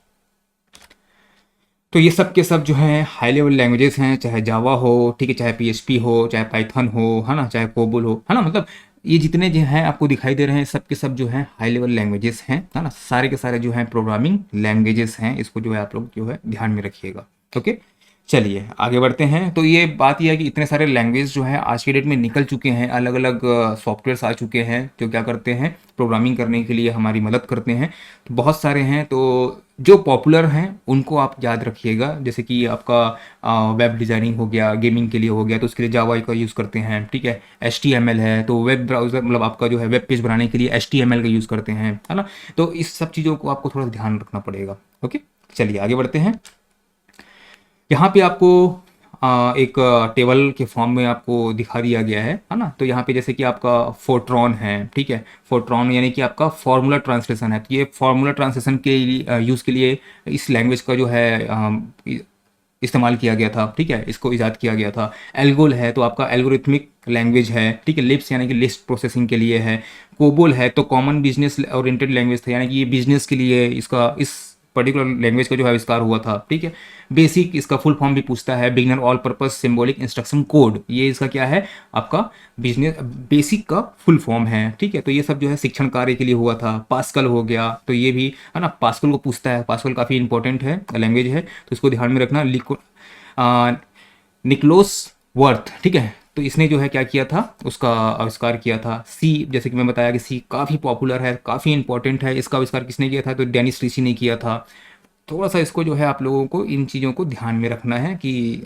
तो ये सब के सब जो है हाई लेवल लैंग्वेजेस हैं, चाहे जावा हो, ठीक है, चाहे पीएचपी हो, चाहे पाइथन हो, है ना, चाहे कोबोल हो, है ना। मतलब ये जितने जो हैं आपको दिखाई दे रहे हैं सब के सब जो हैं हाई लेवल लैंग्वेजेस हैं, है ना। सारे के सारे जो हैं प्रोग्रामिंग लैंग्वेजेस हैं। इसको जो है आप लोग जो है ध्यान में रखिएगा, ओके। चलिए आगे बढ़ते हैं। तो ये बात यह है कि इतने सारे लैंग्वेज जो है आज की डेट में निकल चुके हैं, अलग अलग सॉफ्टवेयर्स आ चुके हैं जो क्या करते हैं, प्रोग्रामिंग करने के लिए हमारी मदद करते हैं। तो बहुत सारे हैं, तो जो पॉपुलर हैं उनको आप याद रखिएगा। जैसे कि आपका वेब डिज़ाइनिंग हो गया, गेमिंग के लिए हो गया, तो उसके लिए जावा का यूज़ करते हैं, ठीक है। HTML है तो वेब ब्राउज़र, मतलब आपका जो है वेब पेज बनाने के लिए HTML का यूज़ करते हैं, है ना। तो इस सब चीज़ों को आपको थोड़ा ध्यान रखना पड़ेगा, ओके। चलिए आगे बढ़ते हैं। यहाँ पे आपको एक टेबल के फॉर्म में आपको दिखा दिया गया है ना। तो यहाँ पे जैसे कि आपका फोर्ट्रॉन है, ठीक है। फोर्ट्रॉन यानी कि आपका फार्मूला ट्रांसलेशन है। तो ये फार्मूला ट्रांसलेशन के यूज़ के लिए इस लैंग्वेज का जो है इस्तेमाल किया गया था, ठीक है। इसको ईजाद किया गया था। एल्गोल है तो आपका एल्गोरिथमिक लैंग्वेज है, ठीक है। लिप्स यानी कि लिस्ट प्रोसेसिंग के लिए है। कोबोल है तो कॉमन बिजनेस ओरिएंटेड लैंग्वेज था, यानी कि ये बिजनेस के लिए इसका इस पर्टिकुलर लैंग्वेज का जो है आविष्कार हुआ था, ठीक है। बेसिक इसका फुल फॉर्म भी पूछता है, beginner all purpose symbolic instruction code. ये इसका क्या है, आपका बिजनेस बेसिक का फुल फॉर्म है, ठीक है। तो ये सब जो है शिक्षण कार्य के लिए हुआ था। पास्कल हो गया, तो ये भी है ना, पास्कल को पूछता है। पास्कल काफ़ी इंपॉर्टेंट है, लैंग्वेज है, तो इसको ध्यान में रखना। निकोलस वर्थ, ठीक है। तो इसने जो है क्या किया था, उसका आविष्कार किया था। सी, जैसे कि मैं बताया कि सी काफ़ी पॉपुलर है, काफ़ी इंपॉर्टेंट है। इसका आविष्कार किसने किया था, तो डेनिस रीसी ने किया था। थोड़ा सा इसको जो है आप लोगों को इन चीज़ों को ध्यान में रखना है कि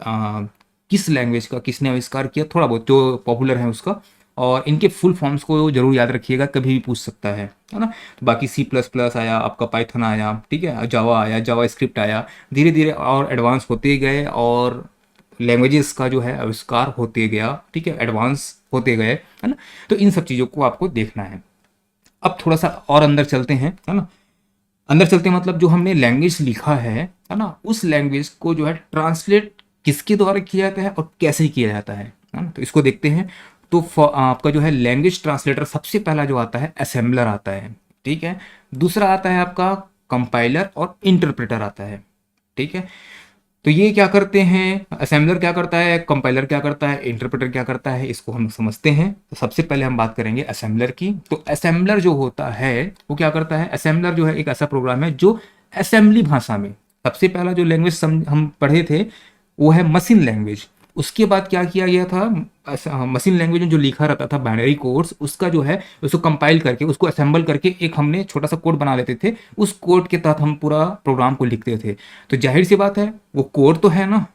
किस लैंग्वेज का किसने आविष्कार किया, थोड़ा बहुत जो पॉपुलर है उसका। और इनके फुल फॉर्म्स को जरूर याद रखिएगा, कभी भी पूछ सकता है ना। तो बाकी C++ आया, आपका पाइथन आया, ठीक है, जावा आया, जावा स्क्रिप्ट आया। धीरे धीरे और एडवांस होते गए और लैंग्वेजेस का जो है आविष्कार होते गया, ठीक है, एडवांस होते गए, है ना। तो इन सब चीज़ों को आपको देखना है। अब थोड़ा सा और अंदर चलते हैं, है ना। अंदर चलते हैं मतलब जो हमने लैंग्वेज लिखा है ना, उस लैंग्वेज को जो है ट्रांसलेट किसके द्वारा किया जाता है और कैसे किया जाता है ना। तो इसको देखते हैं। तो आपका जो है लैंग्वेज ट्रांसलेटर सबसे पहला जो आता है असेंबलर आता है, ठीक है। दूसरा आता है आपका कंपाइलर और इंटरप्रेटर आता है, ठीक है। तो ये क्या करते हैं, असेंबलर क्या करता है, कंपाइलर क्या करता है, इंटरप्रेटर क्या करता है, इसको हम समझते हैं। तो सबसे पहले हम बात करेंगे असेंबलर की। तो असेंबलर जो होता है वो क्या करता है, असेंबलर जो है एक ऐसा प्रोग्राम है जो असेंबली भाषा में, सबसे पहला जो लैंग्वेज हम पढ़े थे वो है मशीन लैंग्वेज। उसके बाद क्या किया गया था, मशीन लैंग्वेज में जो लिखा रहता था बाइनरी कोड्स, उसका जो है उसको कंपाइल करके उसको असेंबल करके एक हमने छोटा सा कोड बना लेते थे। उस कोड के तहत हम पूरा प्रोग्राम को लिखते थे। तो जाहिर सी बात है वो कोड तो है ना,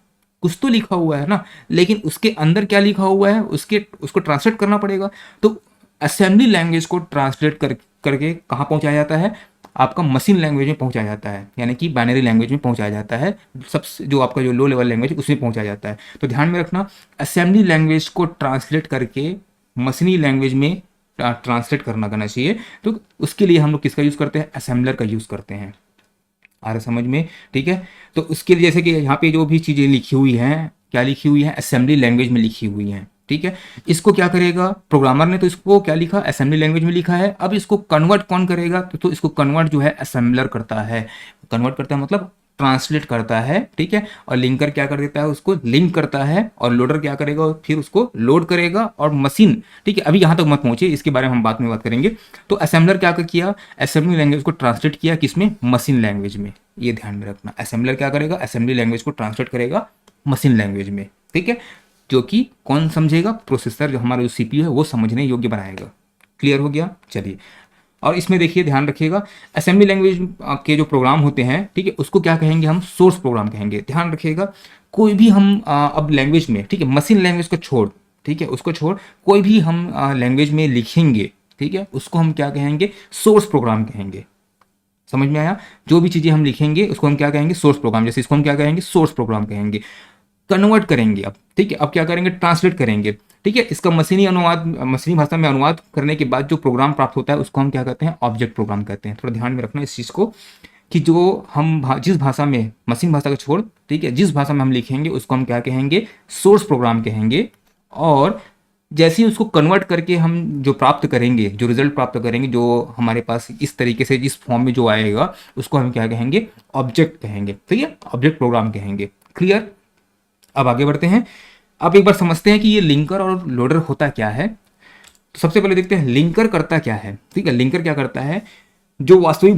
कुछ तो लिखा हुआ है ना, लेकिन उसके अंदर क्या लिखा हुआ है उसको ट्रांसलेट करना पड़ेगा। तो असेंबली लैंग्वेज को ट्रांसलेट करके कहाँ पहुंचाया जाता है, आपका मशीन लैंग्वेज में पहुंचाया जाता है, यानी कि बाइनरी लैंग्वेज में पहुंचाया जाता है। सबसे जो आपका जो लो लेवल लैंग्वेज उसमें पहुंचाया जाता है। तो ध्यान में रखना, असेंबली लैंग्वेज को ट्रांसलेट करके मशीनी लैंग्वेज में ट्रांसलेट करना चाहिए। तो उसके लिए हम लोग किसका यूज़ करते हैं, असेंबलर का यूज़ करते हैं। आ रहा समझ में, ठीक है। तो उसके लिए जैसे कि यहाँ पे जो भी चीज़ें लिखी हुई हैं, क्या लिखी हुई हैं, असेंबली लैंग्वेज में लिखी हुई हैं, ठीक है। इसको क्या करेगा प्रोग्रामर ने, तो इसको क्या लिखा, असेंबली लैंग्वेज में लिखा है। अब इसको कन्वर्ट कौन करेगा, तो इसको कन्वर्ट जो है असेंबलर करता है। कन्वर्ट करता है मतलब ट्रांसलेट करता है, ठीक है। और लिंकर क्या कर देता है, उसको लिंक करता है। और लोडर क्या करेगा, फिर उसको लोड करेगा। और मशीन, ठीक है, अभी यहाँ तक मत पहुंचे, इसके बारे में हम बाद में बात करेंगे। तो असेंबलर क्या किया, असेंबली लैंग्वेज को ट्रांसलेट किया किसमें, मशीन लैंग्वेज में। ये ध्यान में रखना, असेंबलर क्या करेगा, असेंबली लैंग्वेज को ट्रांसलेट करेगा मशीन लैंग्वेज में, ठीक है। जो कि कौन समझेगा, प्रोसेसर, जो हमारा जो सीपीयू है वो समझने योग्य बनाएगा। क्लियर हो गया, चलिए। और इसमें देखिए ध्यान रखिएगा, असेंबली लैंग्वेज के जो प्रोग्राम होते हैं, ठीक है, उसको क्या कहेंगे हम, सोर्स प्रोग्राम कहेंगे। ध्यान रखिएगा, कोई भी हम अब लैंग्वेज में, ठीक है, मशीन लैंग्वेज को छोड़, ठीक है, उसको छोड़ कोई भी हम लैंग्वेज में लिखेंगे, ठीक है, उसको हम क्या कहेंगे, सोर्स प्रोग्राम कहेंगे। समझ में आया, जो भी चीज़ें हम लिखेंगे उसको हम क्या कहेंगे, सोर्स प्रोग्राम। जैसे इसको हम क्या कहेंगे, सोर्स प्रोग्राम कहेंगे। कन्वर्ट करेंगे अब, ठीक है, अब क्या करेंगे, ट्रांसलेट करेंगे, ठीक है। इसका मशीनी भाषा में अनुवाद करने के बाद जो प्रोग्राम प्राप्त होता है उसको हम क्या कहते हैं, ऑब्जेक्ट प्रोग्राम कहते हैं। थोड़ा ध्यान में रखना इस चीज़ को कि जो हम जिस भाषा में, मशीन भाषा को छोड़, ठीक है, जिस भाषा में हम लिखेंगे उसको हम क्या कहेंगे, सोर्स प्रोग्राम कहेंगे। और जैसे ही उसको कन्वर्ट करके हम जो प्राप्त करेंगे, जो रिजल्ट प्राप्त करेंगे, जो हमारे पास इस तरीके से इस फॉर्म में जो आएगा उसको हम क्या कहेंगे, ऑब्जेक्ट कहेंगे, ठीक है, ऑब्जेक्ट प्रोग्राम कहेंगे। क्लियर। अब आगे बढ़ते हैं। अब एक बार समझते हैं कि ये लिंकर और लोडर होता क्या है। तो सबसे पहले देखते हैं लिंकर करता क्या है, ठीक है। लिंकर क्या करता है, जो वास्तविक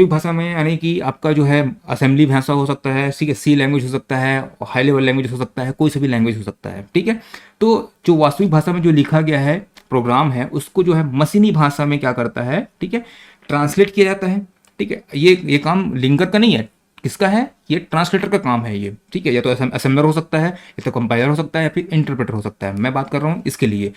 भाषा में यानी कि आपका जो है असेंबली भाषा हो सकता है, ठीक है, सी लैंग्वेज हो सकता है, हाई लेवल लैंग्वेज हो सकता है, कोई सा भी लैंग्वेज हो सकता है, ठीक है। तो जो वास्तविक भाषा में जो लिखा गया है प्रोग्राम है, उसको जो है मशीनी भाषा में क्या करता है, ठीक है, ट्रांसलेट किया जाता है, ठीक है। ये काम लिंकर का नहीं है, किसका है, ये ट्रांसलेटर का काम है ये, ठीक है। या तो असेंबलर हो सकता है, या तो कंपाइलर हो सकता है, या फिर इंटरप्रेटर हो सकता है। मैं बात कर रहा हूँ इसके लिए।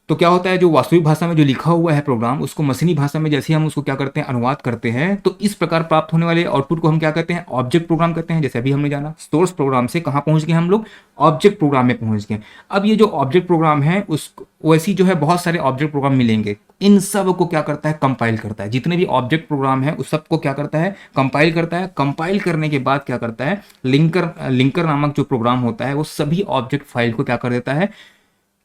तो क्या होता है, जो वास्तविक भाषा में जो लिखा हुआ है प्रोग्राम, उसको मशीनी भाषा में जैसे हम उसको क्या करते हैं, अनुवाद करते हैं, तो इस प्रकार प्राप्त होने वाले आउटपुट को हम क्या कहते हैं, ऑब्जेक्ट प्रोग्राम कहते हैं। जैसे अभी हमने जाना, सोर्स प्रोग्राम से कहाँ पहुंच गए हम लोग, ऑब्जेक्ट प्रोग्राम में पहुंच गए। अब ये जो ऑब्जेक्ट प्रोग्राम है, उस वैसी जो है बहुत सारे ऑब्जेक्ट प्रोग्राम मिलेंगे। इन सब को क्या करता है, कंपाइल करता है। जितने भी ऑब्जेक्ट प्रोग्राम है उस सबको क्या करता है, कंपाइल करता है। कंपाइल करने के बाद क्या करता है, लिंकर नामक जो प्रोग्राम होता है वो सभी ऑब्जेक्ट फाइल को क्या कर देता है,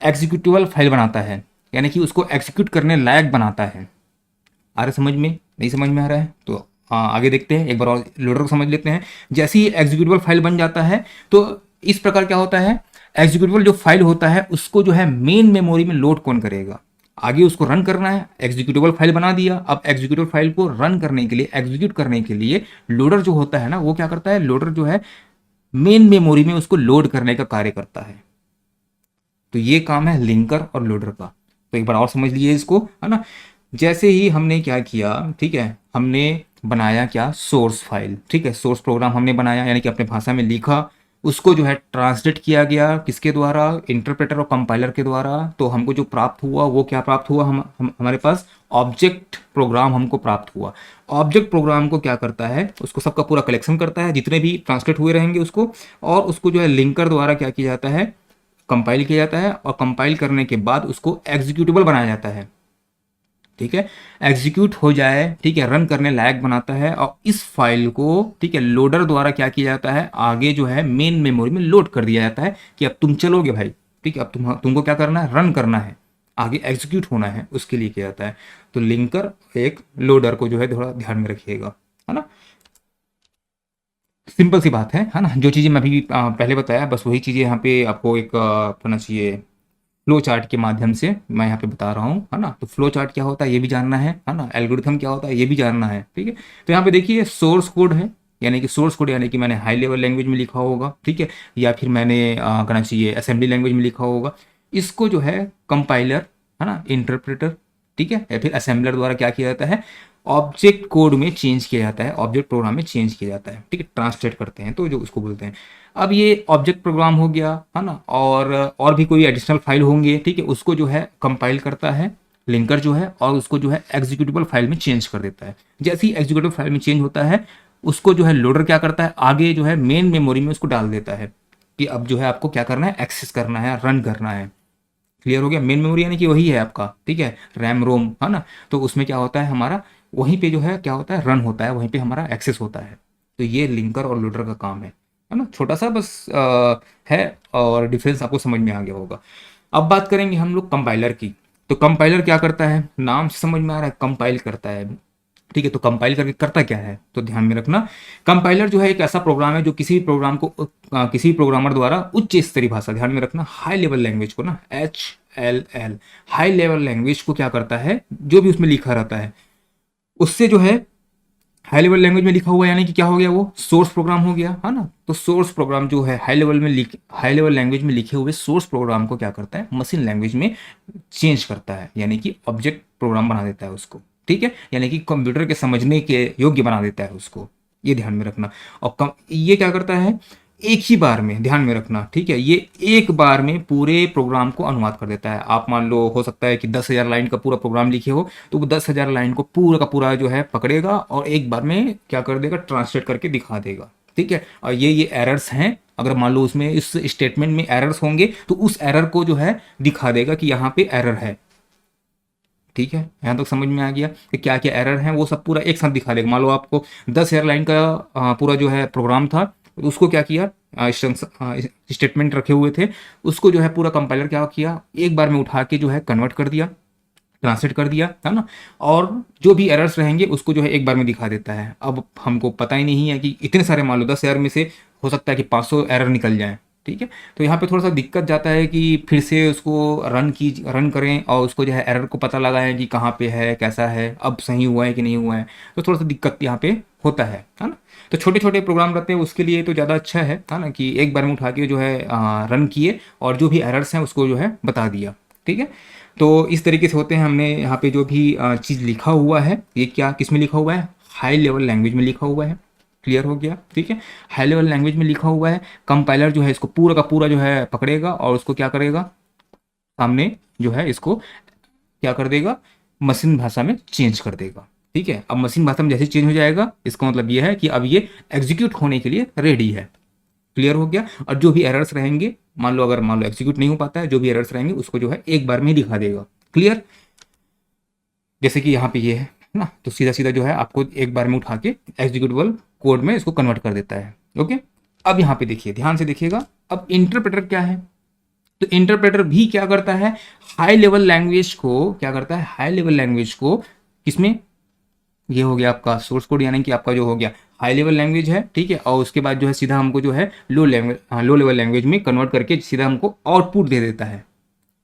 एग्जीक्यूटिबल फाइल बनाता है, यानी कि उसको एग्जीक्यूट करने लायक बनाता है। आ रहा समझ में, नहीं समझ में आ रहा है तो आगे देखते हैं, एक बार और लोडर को समझ लेते हैं। जैसे ही एग्जीक्यूटिबल फाइल बन जाता है तो इस प्रकार क्या होता है, एग्जीक्यूटिबल जो फाइल होता है उसको जो है मेन मेमोरी में लोड कौन करेगा, आगे उसको रन करना है। एग्जीक्यूटिबल फाइल बना दिया, अब एग्जीक्यूटिबल फाइल को रन करने के लिए, एग्जीक्यूट करने के लिए लोडर जो होता है ना, वो क्या करता है, लोडर जो है मेन मेमोरी में उसको लोड करने का कार्य करता है। तो ये काम है लिंकर और लोडर का। तो एक बार और समझ लीजिए इसको, है ना। जैसे ही हमने क्या किया, ठीक है, हमने बनाया क्या, सोर्स फाइल, ठीक है, सोर्स प्रोग्राम हमने बनाया, यानी कि अपने भाषा में लिखा, उसको जो है ट्रांसलेट किया गया किसके द्वारा, इंटरप्रेटर और कंपाइलर के द्वारा। तो हमको जो प्राप्त हुआ वो क्या प्राप्त हुआ, हमारे पास ऑब्जेक्ट प्रोग्राम हमको प्राप्त हुआ। ऑब्जेक्ट प्रोग्राम को क्या करता है, उसको सबका पूरा कलेक्शन करता है, जितने भी ट्रांसलेट हुए रहेंगे उसको, और उसको जो है लिंकर द्वारा क्या किया जाता है, कंपाइल किया जाता है। और कंपाइल करने के बाद उसको एग्जीक्यूटेबल बनाया जाता है, ठीक है, एग्जीक्यूट हो जाए, ठीक है, रन करने लायक बनाता है। और इस फाइल को, ठीक है, लोडर द्वारा क्या किया जाता है, आगे जो है मेन मेमोरी में लोड कर दिया जाता है कि अब तुम चलोगे भाई, ठीक है। अब तुमको क्या करना है, रन करना है, आगे एग्जीक्यूट होना है, उसके लिए किया जाता है। तो लिंकर एक लोडर को जो है थोड़ा ध्यान में रखिएगा, है ना। सिंपल सी बात है ना। जो चीज़ें मैं अभी पहले बताया बस वही चीज़ें यहाँ पे आपको एक करना चाहिए, फ्लो चार्ट के माध्यम से मैं यहाँ पे बता रहा हूँ, है ना। तो फ्लो चार्ट क्या होता है ये भी जानना है ना। एल्गोरिथम क्या होता है ये भी जानना है, ठीक है। तो यहाँ पे देखिए सोर्स कोड है, यानी कि सोर्स कोड यानी कि मैंने हाई लेवल लैंग्वेज में लिखा होगा, ठीक है, या फिर मैंने कहना चाहिए असेंबली लैंग्वेज में लिखा होगा। इसको जो है कंपाइलर, है ना, इंटरप्रेटर, ठीक है, या फिर असेंबलर द्वारा क्या किया जाता है, ऑब्जेक्ट कोड में चेंज किया जाता है, ऑब्जेक्ट प्रोग्राम में चेंज किया जाता है, ठीक है, ट्रांसलेट करते हैं तो जो उसको बोलते हैं। अब ये ऑब्जेक्ट प्रोग्राम हो गया, है ना, और भी कोई एडिशनल फाइल होंगे, ठीक है, उसको जो है कंपाइल करता है लिंकर जो है, और उसको जो है एग्जीक्यूटेबल फाइल में चेंज कर देता है। जैसे ही एग्जीक्यूटेबल फाइल में चेंज होता है, उसको जो है लोडर क्या करता है, आगे जो है मेन मेमोरी में उसको डाल देता है कि अब जो है आपको क्या करना है, एक्सेस करना है, रन करना है। क्लियर हो गया। मेन मेमोरी यानी कि वही है आपका, ठीक है, रैम रोम, है ना। तो उसमें क्या होता है हमारा, वहीं पे जो है क्या होता है, रन होता है, वहीं पे हमारा एक्सेस होता है। तो ये लिंकर और लोडर का काम है ना। छोटा सा बस है, और डिफरेंस आपको समझ में आ गया होगा। अब बात करेंगे हम लोग कंपाइलर की। तो कंपाइलर क्या करता है, नाम से समझ में आ रहा है, कंपाइल करता है, ठीक है। तो कंपाइल करके करता क्या है, तो ध्यान में रखना, कंपाइलर जो है एक ऐसा प्रोग्राम है जो किसी भी प्रोग्राम को किसी प्रोग्रामर द्वारा उच्च स्तरीय भाषा, ध्यान में रखना, हाई लेवल लैंग्वेज को ना, HLL, हाई लेवल लैंग्वेज को क्या करता है, जो भी उसमें लिखा रहता है उससे जो है हाई लेवल लैंग्वेज में लिखा हुआ है, यानी कि क्या हो गया, वो सोर्स प्रोग्राम हो गया, है ना। तो सोर्स प्रोग्राम जो है हाई लेवल लैंग्वेज में लिखे हुए सोर्स प्रोग्राम को क्या करता है, मशीन लैंग्वेज में चेंज करता है, यानी कि ऑब्जेक्ट प्रोग्राम बना देता है उसको, ठीक है, यानी कि कंप्यूटर के समझने के योग्य बना देता है उसको। ये ध्यान में रखना। और ये क्या करता है, एक ही बार में, ध्यान में रखना, ठीक है, ये एक बार में पूरे प्रोग्राम को अनुवाद कर देता है। आप मान लो हो सकता है कि 10,000 लाइन का पूरा प्रोग्राम लिखे हो, तो वो 10,000 लाइन को पूरा का पूरा जो है पकड़ेगा और एक बार में क्या कर देगा, ट्रांसलेट करके दिखा देगा, ठीक है। और ये एरर्स हैं, अगर मान लो उसमें इस स्टेटमेंट में एरर्स होंगे तो उस एरर को जो है दिखा देगा कि यहाँ पे एरर है, ठीक है। यहाँ तक समझ में आ गया कि क्या क्या एरर है, वो सब पूरा एक साथ दिखा देगा। मान लो आपको 10,000 लाइन का पूरा जो है प्रोग्राम था, तो उसको क्या किया, स्टेटमेंट रखे हुए थे, उसको जो है पूरा कंपाइलर क्या किया, एक बार में उठा के जो है कन्वर्ट कर दिया, ट्रांसलेट कर दिया, है ना। और जो भी एरर्स रहेंगे उसको जो है एक बार में दिखा देता है। अब हमको पता ही नहीं है कि इतने सारे, मान लो 10,000 में से हो सकता है कि 500 एरर निकल जाए, ठीक है। तो यहाँ पे थोड़ा सा दिक्कत जाता है कि फिर से उसको रन करें और उसको जो है एरर को पता लगाएं कि कहाँ पे है, कैसा है, अब सही हुआ है कि नहीं हुआ है। तो थोड़ा सा दिक्कत यहाँ पे होता है ना। तो छोटे छोटे प्रोग्राम रहते हैं उसके लिए तो ज़्यादा अच्छा है ना, कि एक बार में उठा के जो है रन किए और जो भी एरर्स हैं उसको जो है बता दिया, ठीक है। तो इस तरीके से होते हैं। हमने यहाँ पे जो भी चीज़ लिखा हुआ है, ये क्या किस में लिखा हुआ है, हाई लेवल लैंग्वेज में लिखा हुआ है। क्लियर हो गया, ठीक है। हाई लेवल लैंग्वेज में लिखा हुआ है, कंपाइलर जो है इसको पूरा का पूरा जो है पकड़ेगा और उसको क्या करेगा, सामने जो है इसको क्या कर देगा, मशीन भाषा में चेंज कर देगा, ठीक है। अब मशीन भाषा में जैसे चेंज हो जाएगा, इसका मतलब ये है कि अब ये एग्जीक्यूट होने के लिए रेडी है। क्लियर हो गया। और जो भी एरर्स रहेंगे, मान लो एग्जीक्यूट नहीं हो पाता है, जो भी एरर्स रहेंगे उसको जो है एक बार में ही दिखा देगा। क्लियर। जैसे कि यहाँ पे ये है ना, तो सीधा सीधा जो है आपको एक बार में उठा के एग्जीक्यूटेबल कोड में इसको कन्वर्ट कर देता है। ओके। अब यहाँ पे देखिए, ध्यान से देखिएगा, अब इंटरप्रेटर क्या है। तो इंटरप्रेटर भी क्या करता है, हाई लेवल लैंग्वेज को क्या करता है, हाई लेवल लैंग्वेज को किसमें, ये हो गया आपका सोर्स कोड, यानी कि आपका जो हो गया हाई लेवल लैंग्वेज है, ठीक है। और उसके बाद जो है सीधा हमको जो है लो लेवल लैंग्वेज में कन्वर्ट करके सीधा हमको आउटपुट दे देता है,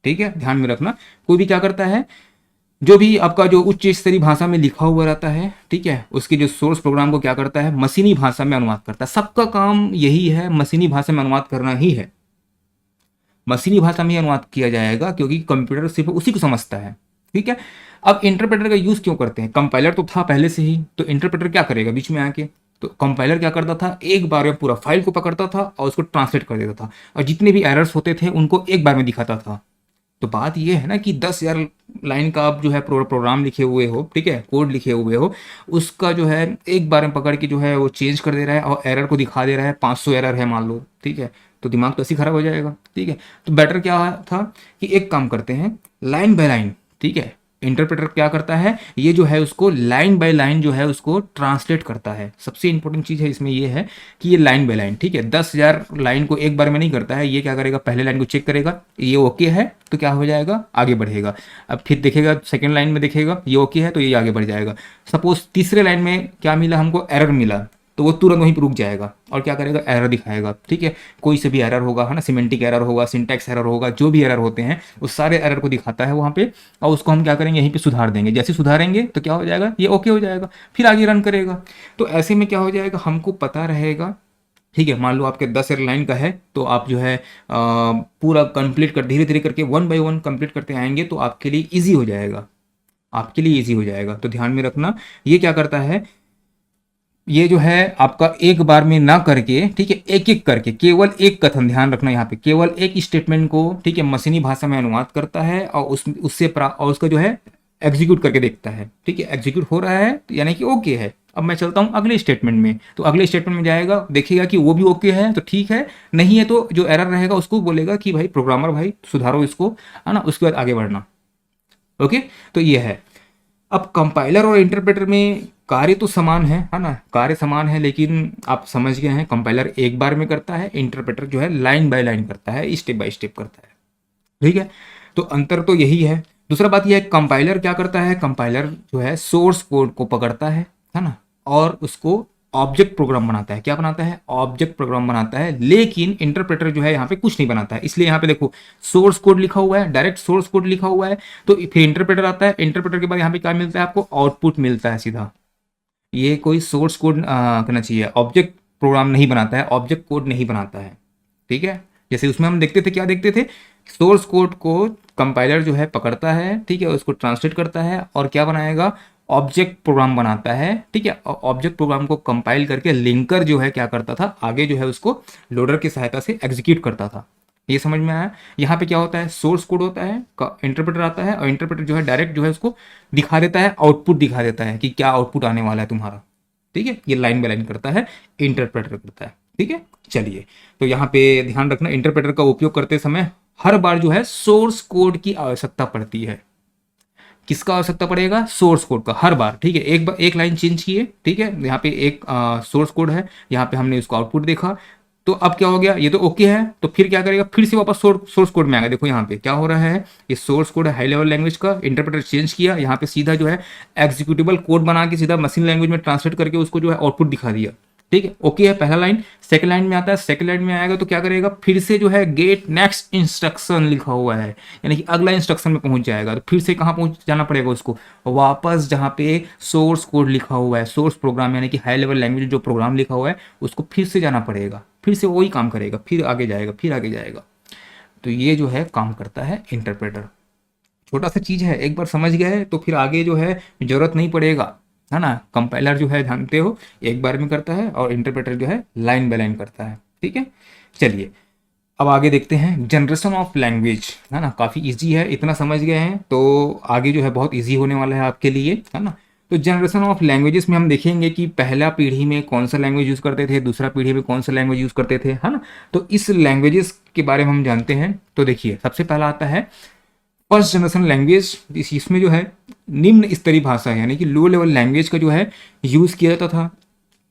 ठीक है। ध्यान में रखना, कोई भी क्या करता है, जो भी आपका जो उच्च स्तरीय भाषा में लिखा हुआ रहता है, ठीक है, उसके जो सोर्स प्रोग्राम को क्या करता है, मशीनी भाषा में अनुवाद करता है। सबका काम यही है, मशीनी भाषा में अनुवाद करना ही है। मशीनी भाषा में ही अनुवाद किया जाएगा क्योंकि कंप्यूटर सिर्फ उसी को समझता है, ठीक है। अब इंटरप्रेटर का यूज क्यों करते हैं, कंपाइलर तो था पहले से ही, तो इंटरप्रेटर क्या करेगा बीच में आके, तो कंपाइलर क्या करता था, एक बार में पूरा फाइल को पकड़ता था और उसको ट्रांसलेट कर देता था, और जितने भी एरर्स होते थे उनको एक बार में दिखाता था। तो बात यह है ना कि 10,000 लाइन का आप जो है प्रोग्राम लिखे हुए हो, ठीक है, कोड लिखे हुए हो, उसका जो है एक बार में पकड़ के जो है वो चेंज कर दे रहा है और एरर को दिखा दे रहा है, 500 एरर है मान लो, ठीक है। तो दिमाग तो ऐसे ही खराब हो जाएगा, ठीक है। तो बेटर क्या था कि एक काम करते हैं, लाइन बाय लाइन, ठीक है, इंटरप्रेटर क्या करता है, ये जो है उसको लाइन बाय लाइन जो है उसको ट्रांसलेट करता है। सबसे इंपॉर्टेंट चीज़ है इसमें ये है कि ये लाइन बाय लाइन, ठीक है, 10,000 लाइन को एक बार में नहीं करता है। ये क्या करेगा, पहले लाइन को चेक करेगा, ये ओके है तो क्या हो जाएगा, आगे बढ़ेगा। अब फिर देखेगा सेकेंड लाइन में, देखेगा ये ओके है तो ये आगे बढ़ जाएगा। सपोज तीसरे लाइन में क्या मिला हमको, एरर मिला, तो वो तुरंत वहीं पर रुक जाएगा और क्या करेगा, एरर दिखाएगा, ठीक है। कोई से भी एरर होगा, है ना, सिमेंटिक एरर होगा, सिंटैक्स एरर होगा, जो भी एरर होते हैं उस सारे एरर को दिखाता है वहाँ पे, और उसको हम क्या करेंगे, यहीं पे सुधार देंगे। जैसे सुधारेंगे तो क्या हो जाएगा, ये ओके हो जाएगा, फिर आगे रन करेगा। तो ऐसे में क्या हो जाएगा, हमको पता रहेगा, ठीक है। मान लो आपके 10 लाइन का है तो आप जो है पूरा कंप्लीट कर, धीरे धीरे करके 1 बाय 1 कंप्लीट करते आएंगे तो आपके लिए ईजी हो जाएगा, आपके लिए ईजी हो जाएगा। तो ध्यान में रखना, ये क्या करता है, ये जो है आपका एक बार में ना करके, ठीक है, एक एक करके, केवल एक कथन, ध्यान रखना यहाँ पे, केवल एक स्टेटमेंट को, ठीक है, मशीनी भाषा में अनुवाद करता है और और उसका जो है एग्जीक्यूट करके देखता है, ठीक है। एग्जीक्यूट हो रहा है तो यानी कि ओके है। अब मैं चलता हूँ अगले स्टेटमेंट में, तो अगले स्टेटमेंट में जाएगा, देखेगा कि वो भी ओके है तो ठीक है, नहीं है तो जो एरर रहेगा उसको बोलेगा कि भाई प्रोग्रामर भाई सुधारो इसको, है ना, उसके बाद आगे बढ़ना। ओके, तो ये है। अब कंपाइलर और इंटरप्रेटर में कार्य तो समान है ना, कार्य समान है, लेकिन आप समझ गए हैं, कंपाइलर एक बार में करता है, इंटरप्रेटर जो है लाइन बाय लाइन करता है, स्टेप बाय स्टेप करता है, ठीक है। तो अंतर तो यही है। दूसरा बात यह है, कंपाइलर क्या करता है, कंपाइलर जो है सोर्स कोड को पकड़ता है ना, और उसको ऑब्जेक्ट प्रोग्राम बनाता है। क्या बनाता है, ऑब्जेक्ट प्रोग्राम बनाता है। लेकिन इंटरप्रेटर जो है यहाँ पे कुछ नहीं बनाता है। इसलिए यहाँ पे देखो सोर्स कोड लिखा हुआ है, डायरेक्ट सोर्स कोड लिखा हुआ है, तो फिर इंटरप्रेटर आता है, इंटरप्रेटर के बाद यहाँ पे क्या मिलता है आपको, आउटपुट मिलता है सीधा। ये कोई सोर्स कोड करना चाहिए, ऑब्जेक्ट प्रोग्राम नहीं बनाता है, ऑब्जेक्ट कोड नहीं बनाता है, ठीक है। जैसे उसमें हम देखते थे, क्या देखते थे, सोर्स कोड को कंपाइलर जो है पकड़ता है, ठीक है, उसको ट्रांसलेट करता है और क्या बनाएगा, ऑब्जेक्ट प्रोग्राम बनाता है, ठीक है। ऑब्जेक्ट प्रोग्राम को कंपाइल करके लिंकर जो है क्या करता था, आगे जो है उसको लोडर की सहायता से एग्जीक्यूट करता था। ये समझ में आया। यहाँ पे क्या होता है, सोर्स कोड होता है, इंटरप्रेटर आता है और इंटरप्रेटर जो है डायरेक्ट जो है उसको दिखा देता है, आउटपुट दिखा देता है कि क्या आउटपुट आने वाला है तुम्हारा, ठीक है। ये लाइन बाय लाइन करता है, इंटरप्रेटर करता है, ठीक है। चलिए, तो यहाँ पे ध्यान रखना, इंटरप्रेटर का उपयोग करते समय हर बार जो है सोर्स कोड की आवश्यकता पड़ती है। किसका आवश्यकता पड़ेगा, सोर्स कोड का, हर बार, ठीक है। एक बार एक लाइन चेंज किए, ठीक है, यहाँ पे एक सोर्स कोड है, यहाँ पे हमने उसको आउटपुट देखा, तो अब क्या हो गया, ये तो ओके है, तो फिर क्या करेगा, फिर से वापस सोर्स कोड में आ गया। देखो यहाँ पे क्या हो रहा है, ये सोर्स कोड है हाई लेवल लैंग्वेज का, इंटरप्रेटर चेंज किया, यहाँ पे सीधा जो है एग्जीक्यूटिबल कोड बना के सीधा मशीन लैंग्वेज में ट्रांसलेट करके उसको जो है आउटपुट दिखा दिया, ठीक है। ओके है पहला लाइन। सेकंड लाइन में आता है, सेकंड लाइन में आएगा तो क्या करेगा, फिर से जो है गेट नेक्स्ट इंस्ट्रक्शन लिखा हुआ है, यानी कि अगला इंस्ट्रक्शन में पहुंच जाएगा। तो फिर से कहाँ पहुंच जाना पड़ेगा उसको, वापस जहाँ पे सोर्स कोड लिखा हुआ है, सोर्स प्रोग्राम यानी कि हाई लेवल लैंग्वेज जो प्रोग्राम लिखा हुआ है उसको फिर से जाना पड़ेगा, फिर से वही काम करेगा, फिर आगे जाएगा, फिर आगे जाएगा। तो ये जो है काम करता है इंटरप्रेटर। छोटा सा चीज़ है, एक बार समझ गए तो फिर आगे जो है जरूरत नहीं पड़ेगा, है ना। कंपाइलर जो है जानते हो एक बार में करता है और इंटरप्रेटर जो है लाइन बाय लाइन करता है, ठीक है। चलिए अब आगे देखते हैं जनरेशन ऑफ लैंग्वेज, है ना। काफ़ी इजी है, इतना समझ गए हैं तो आगे जो है बहुत इजी होने वाला है आपके लिए, है ना। तो जनरेशन ऑफ लैंग्वेजेस में हम देखेंगे कि पहला पीढ़ी में कौन सा लैंग्वेज यूज़ करते थे, दूसरा पीढ़ी में कौन सा लैंग्वेज यूज़ करते थे, है ना। तो इस लैंग्वेजेस के बारे में हम जानते हैं। तो देखिए सबसे पहला आता है फर्स्ट जनरेशन लैंग्वेज। इसमें जो है निम्न स्तरीय भाषा है, यानी कि लो लेवल लैंग्वेज का जो है यूज़ किया जाता था।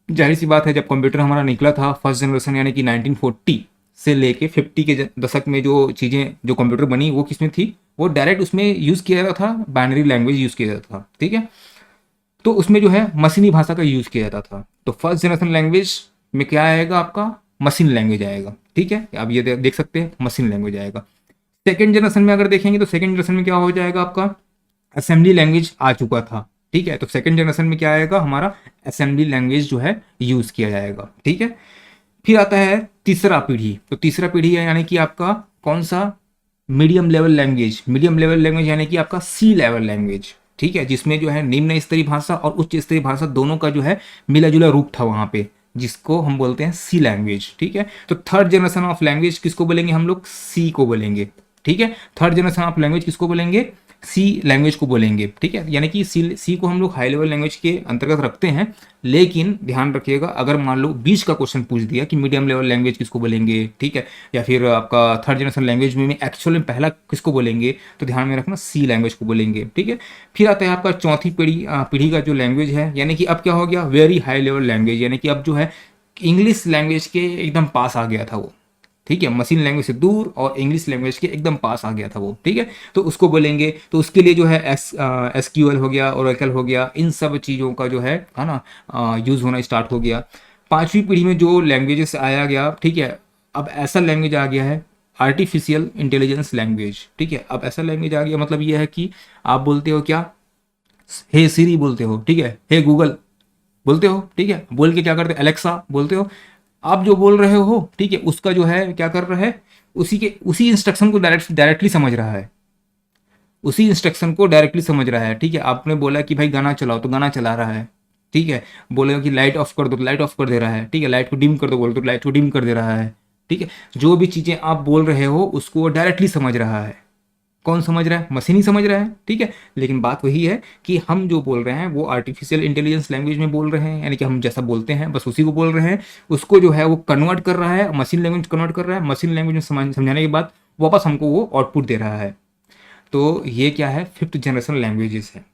जाहिर सी बात है, जब कंप्यूटर हमारा निकला था फर्स्ट जनरेशन यानी कि 1940 से लेके 50 के दशक में जो चीज़ें जो कंप्यूटर बनी वो किसमें थी, वो डायरेक्ट उसमें यूज़ किया जाता था, बाइनरी लैंग्वेज यूज़ किया जाता था, ठीक है। तो उसमें जो है मशीनी भाषा का यूज़ किया जाता था। तो फर्स्ट जनरेशन लैंग्वेज में क्या आएगा आपका, मशीन लैंग्वेज आएगा, ठीक है। अब ये देख सकते हैं मशीन लैंग्वेज आएगा। सेकेंड जनरेशन में अगर देखेंगे तो सेकेंड जनरेशन में क्या हो जाएगा आपका, असेंबली लैंग्वेज आ चुका था, ठीक है। तो सेकेंड जनरेशन में क्या आएगा, हमारा असेंबली लैंग्वेज जो है यूज़ किया जाएगा, ठीक है। फिर आता है तीसरा पीढ़ी। तो तीसरा पीढ़ी है यानी कि आपका कौन सा, medium level language. Medium level language यानी कि आपका सी लेवल लैंग्वेज, ठीक है, जिसमें जो है निम्न स्तरीय भाषा और उच्च स्तरीय भाषा दोनों का जो है मिला जुला रूप था वहाँ पे, जिसको हम बोलते हैं सी लैंग्वेज, ठीक है। तो थर्ड जनरेशन ऑफ लैंग्वेज किसको बोलेंगे हम लोग, सी को बोलेंगे, ठीक है। थर्ड जनरेशन ऑफ लैंग्वेज किसको बोलेंगे? सी लैंग्वेज को बोलेंगे, ठीक है। यानी कि सी को हम लोग हाई लेवल लैंग्वेज के अंतर्गत रखते हैं, लेकिन ध्यान रखिएगा अगर मान लो बीच का क्वेश्चन पूछ दिया कि मीडियम लेवल लैंग्वेज किसको बोलेंगे, ठीक है, या फिर आपका थर्ड जनरेशन लैंग्वेज में एक्चुअल में पहला किसको बोलेंगे, तो ध्यान में रखना सी लैंग्वेज को बोलेंगे, ठीक है। फिर आता है आपका चौथी पीढ़ी का जो लैंग्वेज है, यानी कि अब क्या हो गया? वेरी हाई लेवल लैंग्वेज, यानी कि अब जो है इंग्लिश लैंग्वेज के एकदम पास आ गया था वो, ठीक है, मशीन लैंग्वेज से दूर और इंग्लिश लैंग्वेज के एकदम पास आ गया था वो, ठीक है। तो उसको बोलेंगे, तो उसके लिए जो है एसक्यूएल हो गया, ओरेकल हो गया, इन सब चीज़ों का जो है ना यूज़ होना स्टार्ट हो गया। पांचवी पीढ़ी में जो लैंग्वेजेस आया गया, ठीक है, अब ऐसा लैंग्वेज आ गया है आर्टिफिशियल इंटेलिजेंस लैंग्वेज, ठीक है। अब ऐसा लैंग्वेज आ गया, मतलब ये है कि आप बोलते हो क्या? हे सीरी बोलते हो, ठीक है, हे गूगल बोलते हो, ठीक है, बोल के क्या करते हो? एलेक्सा बोलते हो। आप जो बोल रहे हो, ठीक है, उसका जो है क्या कर रहा है? उसी इंस्ट्रक्शन को डायरेक्टली समझ रहा है, उसी इंस्ट्रक्शन को डायरेक्टली समझ रहा है, ठीक है। आपने बोला कि भाई गाना चलाओ, तो गाना चला रहा है, ठीक है। बोलेगा कि लाइट ऑफ कर दो, तो लाइट ऑफ कर दे रहा है, ठीक है। लाइट को डिम कर दो बोलो, तो लाइट को डिम कर दे रहा है, ठीक है। जो भी चीज़ें आप बोल रहे हो उसको डायरेक्टली समझ रहा है। कौन समझ रहा है? मशीन ही समझ रहा है, ठीक है। लेकिन बात वही है कि हम जो बोल रहे हैं वो आर्टिफिशियल इंटेलिजेंस लैंग्वेज में बोल रहे हैं, यानी कि हम जैसा बोलते हैं बस उसी को बोल रहे हैं। उसको जो है वो कन्वर्ट कर रहा है, मशीन लैंग्वेज कन्वर्ट कर रहा है, मशीन लैंग्वेज में समझाने के बाद वापस हमको वो आउटपुट दे रहा है। तो ये क्या है? फिफ्थ जनरेशन लैंग्वेजेस है,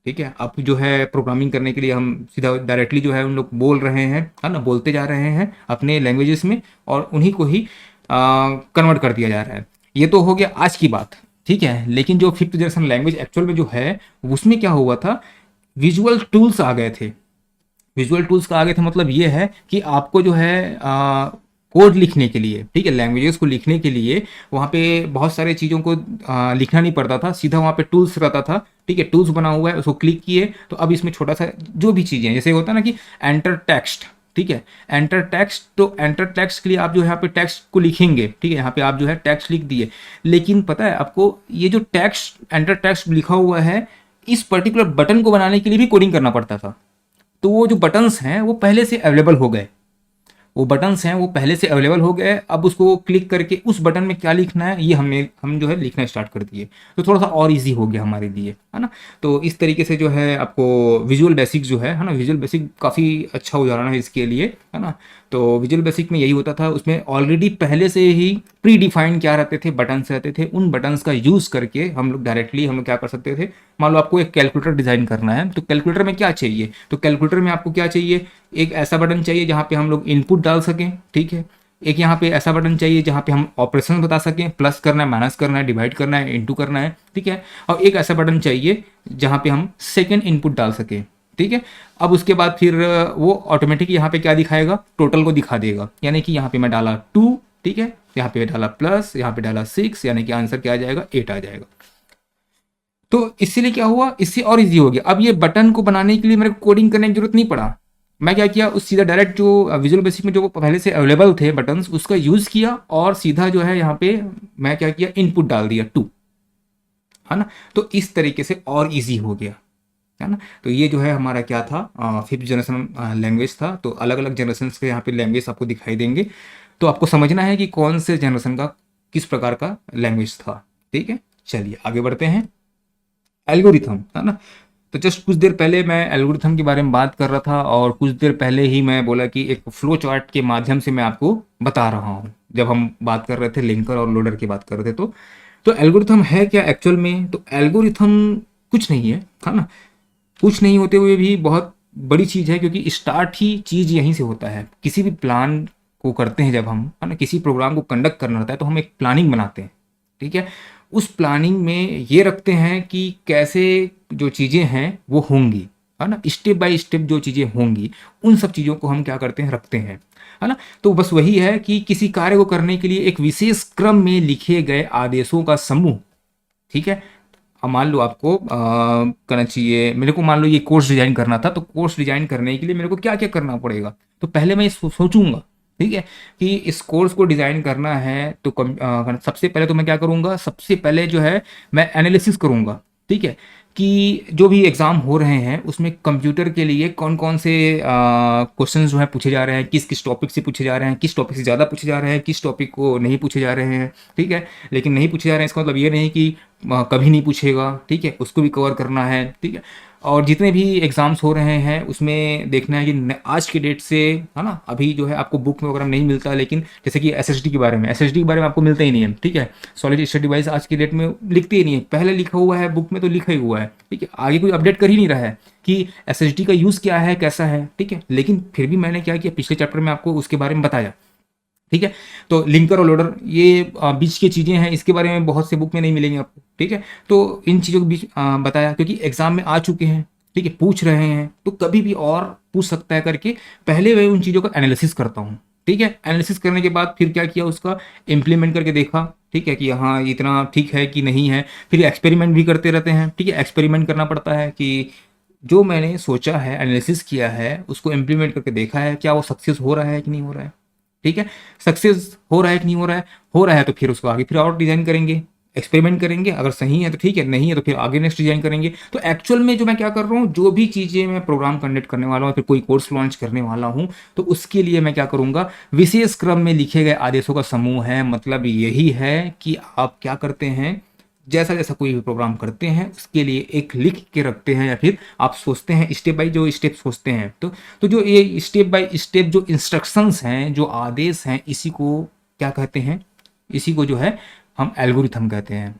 ठीक है। अब जो है प्रोग्रामिंग करने के लिए हम सीधा डायरेक्टली जो है उन लोग बोल रहे हैं, है ना, बोलते जा रहे हैं अपने लैंग्वेजेस में, और उन्हीं को ही कन्वर्ट कर दिया जा रहा है। ये तो हो गया आज की बात, ठीक है। लेकिन जो फिफ्थ जनरेशन लैंग्वेज एक्चुअल में जो है उसमें क्या हुआ था? विजुअल टूल्स आ गए थे। विजुअल टूल्स का आगे था मतलब ये है कि आपको जो है कोड लिखने के लिए, ठीक है, लैंग्वेजेस को लिखने के लिए वहाँ पे बहुत सारे चीज़ों को लिखना नहीं पड़ता था, सीधा वहाँ पे टूल्स रहता था, ठीक है। टूल्स बना हुआ है, उसको क्लिक किए तो अब इसमें छोटा सा जो भी चीज़ें, जैसे होता है ना कि एंटर टेक्स्ट, ठीक है, एंटर टेक्स्ट, तो एंटर टेक्स्ट के लिए आप जो यहाँ पे टेक्स्ट को लिखेंगे, ठीक है, यहाँ पे आप जो है टेक्स्ट लिख दिए। लेकिन पता है आपको, ये जो टेक्स्ट एंटर टेक्स्ट लिखा हुआ है, इस पर्टिकुलर बटन को बनाने के लिए भी कोडिंग करना पड़ता था। तो वो जो बटन्स हैं वो पहले से अवेलेबल हो गए, वो बटन्स हैं वो पहले से अवेलेबल हो गए। अब उसको क्लिक करके उस बटन में क्या लिखना है ये हम जो है लिखना स्टार्ट कर दिए, तो थोड़ा सा और इजी हो गया हमारे लिए, है ना। तो इस तरीके से जो है आपको विजुअल बेसिक जो है ना, विजुअल बेसिक काफ़ी अच्छा उदाहरण है इसके लिए, है ना। तो विजुअल बेसिक में यही होता था, उसमें ऑलरेडी पहले से ही प्री डिफाइंड क्या रहते थे? बटन्स रहते थे। उन बटन्स का यूज़ करके हम लोग डायरेक्टली क्या कर सकते थे? मान लो आपको एक कैलकुलेटर डिज़ाइन करना है, तो कैलकुलेटर में क्या चाहिए? तो कैलकुलेटर में आपको क्या चाहिए? एक ऐसा बटन चाहिए जहाँ पे हम लोग इनपुट डाल सकें, ठीक है। एक यहाँ पे ऐसा बटन चाहिए जहाँ पे हम ऑपरेशन बता सकें, प्लस करना है, माइनस करना है, डिवाइड करना है, इनटू करना है, ठीक है। और एक ऐसा बटन चाहिए जहाँ पे हम सेकेंड इनपुट डाल सकें, ठीक है। अब उसके बाद फिर वो ऑटोमेटिक यहाँ पे क्या दिखाएगा? टोटल को दिखा देगा। यानी कि यहाँ पे मैं डाला 2, ठीक है, यहाँ पे डाला प्लस, यहाँ पे डाला 6, यानी कि आंसर क्या आ जाएगा? 8 आ जाएगा। तो इसीलिए क्या हुआ? इससे और इजी हो गया। अब ये बटन को बनाने के लिए मेरे को कोडिंग करने की जरूरत नहीं पड़ा। मैं क्या किया, उस सीधा डायरेक्ट जो विजुअल बेसिक में जो पहले से अवेलेबल थे बटन्स, उसका यूज़ किया और सीधा जो है यहाँ पे मैं क्या किया, इनपुट डाल दिया 2, है ना। तो इस तरीके से और इजी हो गया, है ना। तो ये जो है हमारा क्या था, फिफ्थ जनरेशन लैंग्वेज था। तो अलग अलग जनरेशन के यहाँ पे लैंग्वेज आपको दिखाई देंगे, तो आपको समझना है कि कौन से जनरेशन का किस प्रकार का लैंग्वेज था, ठीक है। चलिए आगे बढ़ते हैं। एल्गोरिथम, है ना। तो जस्ट कुछ देर पहले मैं एल्गोरिथम के बारे में बात कर रहा था, और कुछ देर पहले ही मैं बोला कि एक फ्लो चार्ट के माध्यम से मैं आपको बता रहा हूँ, जब हम बात कर रहे थे लिंकर और लोडर की बात कर रहे थे। तो एल्गोरिथम है क्या एक्चुअल में? तो एल्गोरिथम कुछ नहीं है ना। कुछ नहीं होते हुए भी बहुत बड़ी चीज़ है, क्योंकि स्टार्ट ही चीज़ यहीं से होता है। किसी भी प्लान को करते हैं जब हम, है ना, किसी प्रोग्राम को कंडक्ट करना होता है तो हम एक प्लानिंग बनाते हैं, ठीक है। उस प्लानिंग में ये रखते हैं कि कैसे जो चीज़ें हैं वो होंगी, है ना, स्टेप बाय स्टेप जो चीज़ें होंगी उन सब चीज़ों को हम क्या करते हैं, रखते हैं, है ना। तो बस वही है कि किसी कार्य को करने के लिए एक विशेष क्रम में लिखे गए आदेशों का समूह, ठीक है। अब मान लो आपको करना चाहिए, मेरे को मान लो ये कोर्स डिजाइन करना था, तो कोर्स डिजाइन करने के लिए मेरे को क्या क्या करना पड़ेगा? तो पहले मैं सोचूंगा, ठीक है, कि इस कोर्स को डिजाइन करना है तो सबसे पहले तो मैं क्या करूंगा? सबसे पहले जो है मैं एनालिसिस करूंगा, ठीक है, कि जो भी एग्ज़ाम हो रहे हैं उसमें कंप्यूटर के लिए कौन कौन से क्वेश्चन जो है पूछे जा रहे हैं, किस किस टॉपिक से पूछे जा रहे हैं, किस टॉपिक से ज़्यादा पूछे जा रहे हैं, किस टॉपिक को नहीं पूछे जा रहे हैं। ठीक है, लेकिन नहीं पूछे जा रहे हैं इसका मतलब ये नहीं कि कभी नहीं पूछेगा। ठीक है, उसको भी कवर करना है। ठीक है, और जितने भी एग्ज़ाम्स हो रहे हैं उसमें देखना है कि आज के डेट से, है ना, अभी जो है आपको बुक में वगैरह नहीं मिलता, लेकिन जैसे कि एसएसडी के बारे में, एसएसडी के बारे में आपको मिलता ही नहीं है। ठीक है, सॉलिड स्टेट डिवाइस आज की डेट में लिखते ही नहीं है, पहले लिखा हुआ है बुक में तो लिखा ही हुआ है। ठीक है, आगे कोई अपडेट कर ही नहीं रहा है कि एसएसडी का यूज़ क्या है, कैसा है। ठीक है, लेकिन फिर भी मैंने क्या किया, पिछले चैप्टर में आपको उसके बारे में बताया। ठीक है, तो लिंकर और लोडर ये बीच की चीज़ें हैं, इसके बारे में बहुत से बुक में नहीं मिलेंगे आपको। ठीक है, तो इन चीज़ों के बीच बताया, क्योंकि एग्जाम में आ चुके हैं। ठीक है, पूछ रहे हैं तो कभी भी और पूछ सकता है करके पहले मैं उन चीज़ों का एनालिसिस करता हूँ। ठीक है, एनालिसिस करने के बाद फिर क्या किया, उसका इम्प्लीमेंट करके देखा। ठीक है, कि हाँ इतना ठीक है कि नहीं है। फिर एक्सपेरिमेंट भी करते रहते हैं। ठीक है, एक्सपेरिमेंट करना पड़ता है कि जो मैंने सोचा है, एनालिसिस किया है, उसको इम्प्लीमेंट करके देखा है क्या वो सक्सेस हो रहा है कि नहीं हो रहा है। ठीक है, सक्सेस हो रहा है कि नहीं हो रहा है, हो रहा है तो फिर उसको आगे फिर और डिजाइन करेंगे, एक्सपेरिमेंट करेंगे। अगर सही है तो ठीक है, नहीं है तो फिर आगे नेक्स्ट डिजाइन करेंगे। तो एक्चुअल में जो मैं क्या कर रहा हूँ, जो भी चीज़ें मैं प्रोग्राम कंडक्ट करने वाला हूँ, फिर कोई कोर्स लॉन्च करने वाला हूँ, तो उसके लिए मैं क्या करूँगा, विशेष क्रम में लिखे गए आदेशों का समूह है। मतलब यही है कि आप क्या करते हैं, जैसा जैसा कोई भी प्रोग्राम करते हैं उसके लिए एक लिख के रखते हैं, या फिर आप सोचते हैं स्टेप बाय जो स्टेप सोचते हैं। तो जो ये स्टेप बाय स्टेप जो इंस्ट्रक्शंस हैं, जो आदेश हैं, इसी को क्या कहते हैं, इसी को जो है हम एल्गोरिथम कहते हैं।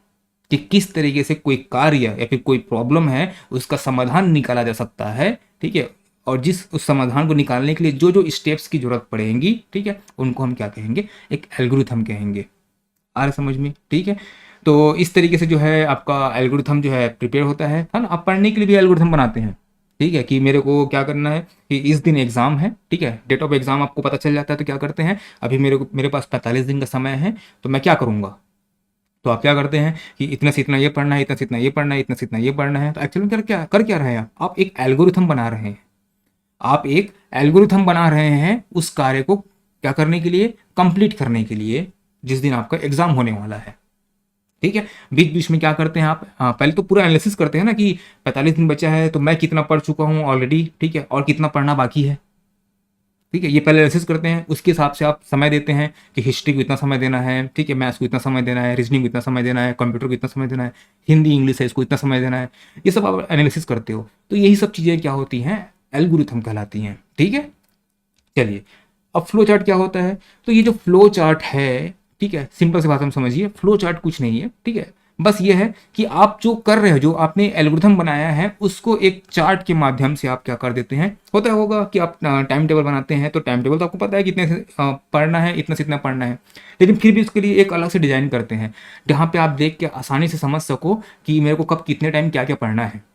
कि किस तरीके से कोई कार्य या फिर कोई प्रॉब्लम है उसका समाधान निकाला जा सकता है। ठीक है, और जिस उस समाधान को निकालने के लिए जो जो स्टेप्स की जरूरत पड़ेगी, ठीक है, उनको हम क्या कहेंगे, एक एल्गोरिथम कहेंगे। आ रहा समझ में। ठीक है, तो इस तरीके से जो है आपका एल्गोरिथम जो है प्रिपेयर होता है ना। आप पढ़ने के लिए भी एल्गोरिथम बनाते हैं। ठीक है, कि मेरे को क्या करना है कि इस दिन एग्जाम है। ठीक है, डेट ऑफ एग्जाम आपको पता चल जाता है तो क्या करते हैं, अभी मेरे पास 45 दिन का समय है, तो मैं क्या करूँगा। तो आप क्या करते हैं कि इतना से इतना ये पढ़ना है, इतना से इतना ये पढ़ना है, इतना से इतना ये पढ़ना है। तो एक्चुअली कर क्या रहे हैं आप एक एल्गोरिथम बना रहे हैं। आप एक एल्गोरिथम बना रहे हैं उस कार्य को क्या करने के लिए, कंप्लीट करने के लिए, जिस दिन आपका एग्जाम होने वाला है। ठीक है, बीच बीच में क्या करते हैं आप, पहले तो पूरा एनालिसिस करते हैं ना कि 45 दिन बचा है तो मैं कितना पढ़ चुका हूँ ऑलरेडी। ठीक है, और कितना पढ़ना बाकी है। ठीक है, ये पहले एनालिसिस करते हैं, उसके हिसाब से आप समय देते हैं कि हिस्ट्री को इतना समय देना है। ठीक है, मैथ्स को इतना समय देना है, रीजनिंग को इतना समय देना है, कंप्यूटर को इतना समय देना है, हिंदी इंग्लिश है इसको इतना समय देना है। ये सब आप एनालिसिस करते हो, तो यही सब चीज़ें क्या होती हैं, एल्गोरिथम कहलाती हैं। ठीक है, चलिए अब फ्लो चार्ट क्या होता है। तो ये जो फ्लो चार्ट है, ठीक है, सिंपल सी बात हम समझिए, फ्लो चार्ट कुछ नहीं है। ठीक है, बस ये है कि आप जो कर रहे हो, जो आपने एल्गोरिथम बनाया है, उसको एक चार्ट के माध्यम से आप क्या कर देते हैं। होता होगा कि आप टाइम टेबल बनाते हैं, तो टाइम टेबल तो आपको पता है कितने से पढ़ना है, इतना से इतना पढ़ना है, लेकिन फिर भी उसके लिए एक अलग से डिजाइन करते हैं जहाँ पे आप देख के आसानी से समझ सको कि मेरे को कब कितने टाइम क्या क्या पढ़ना है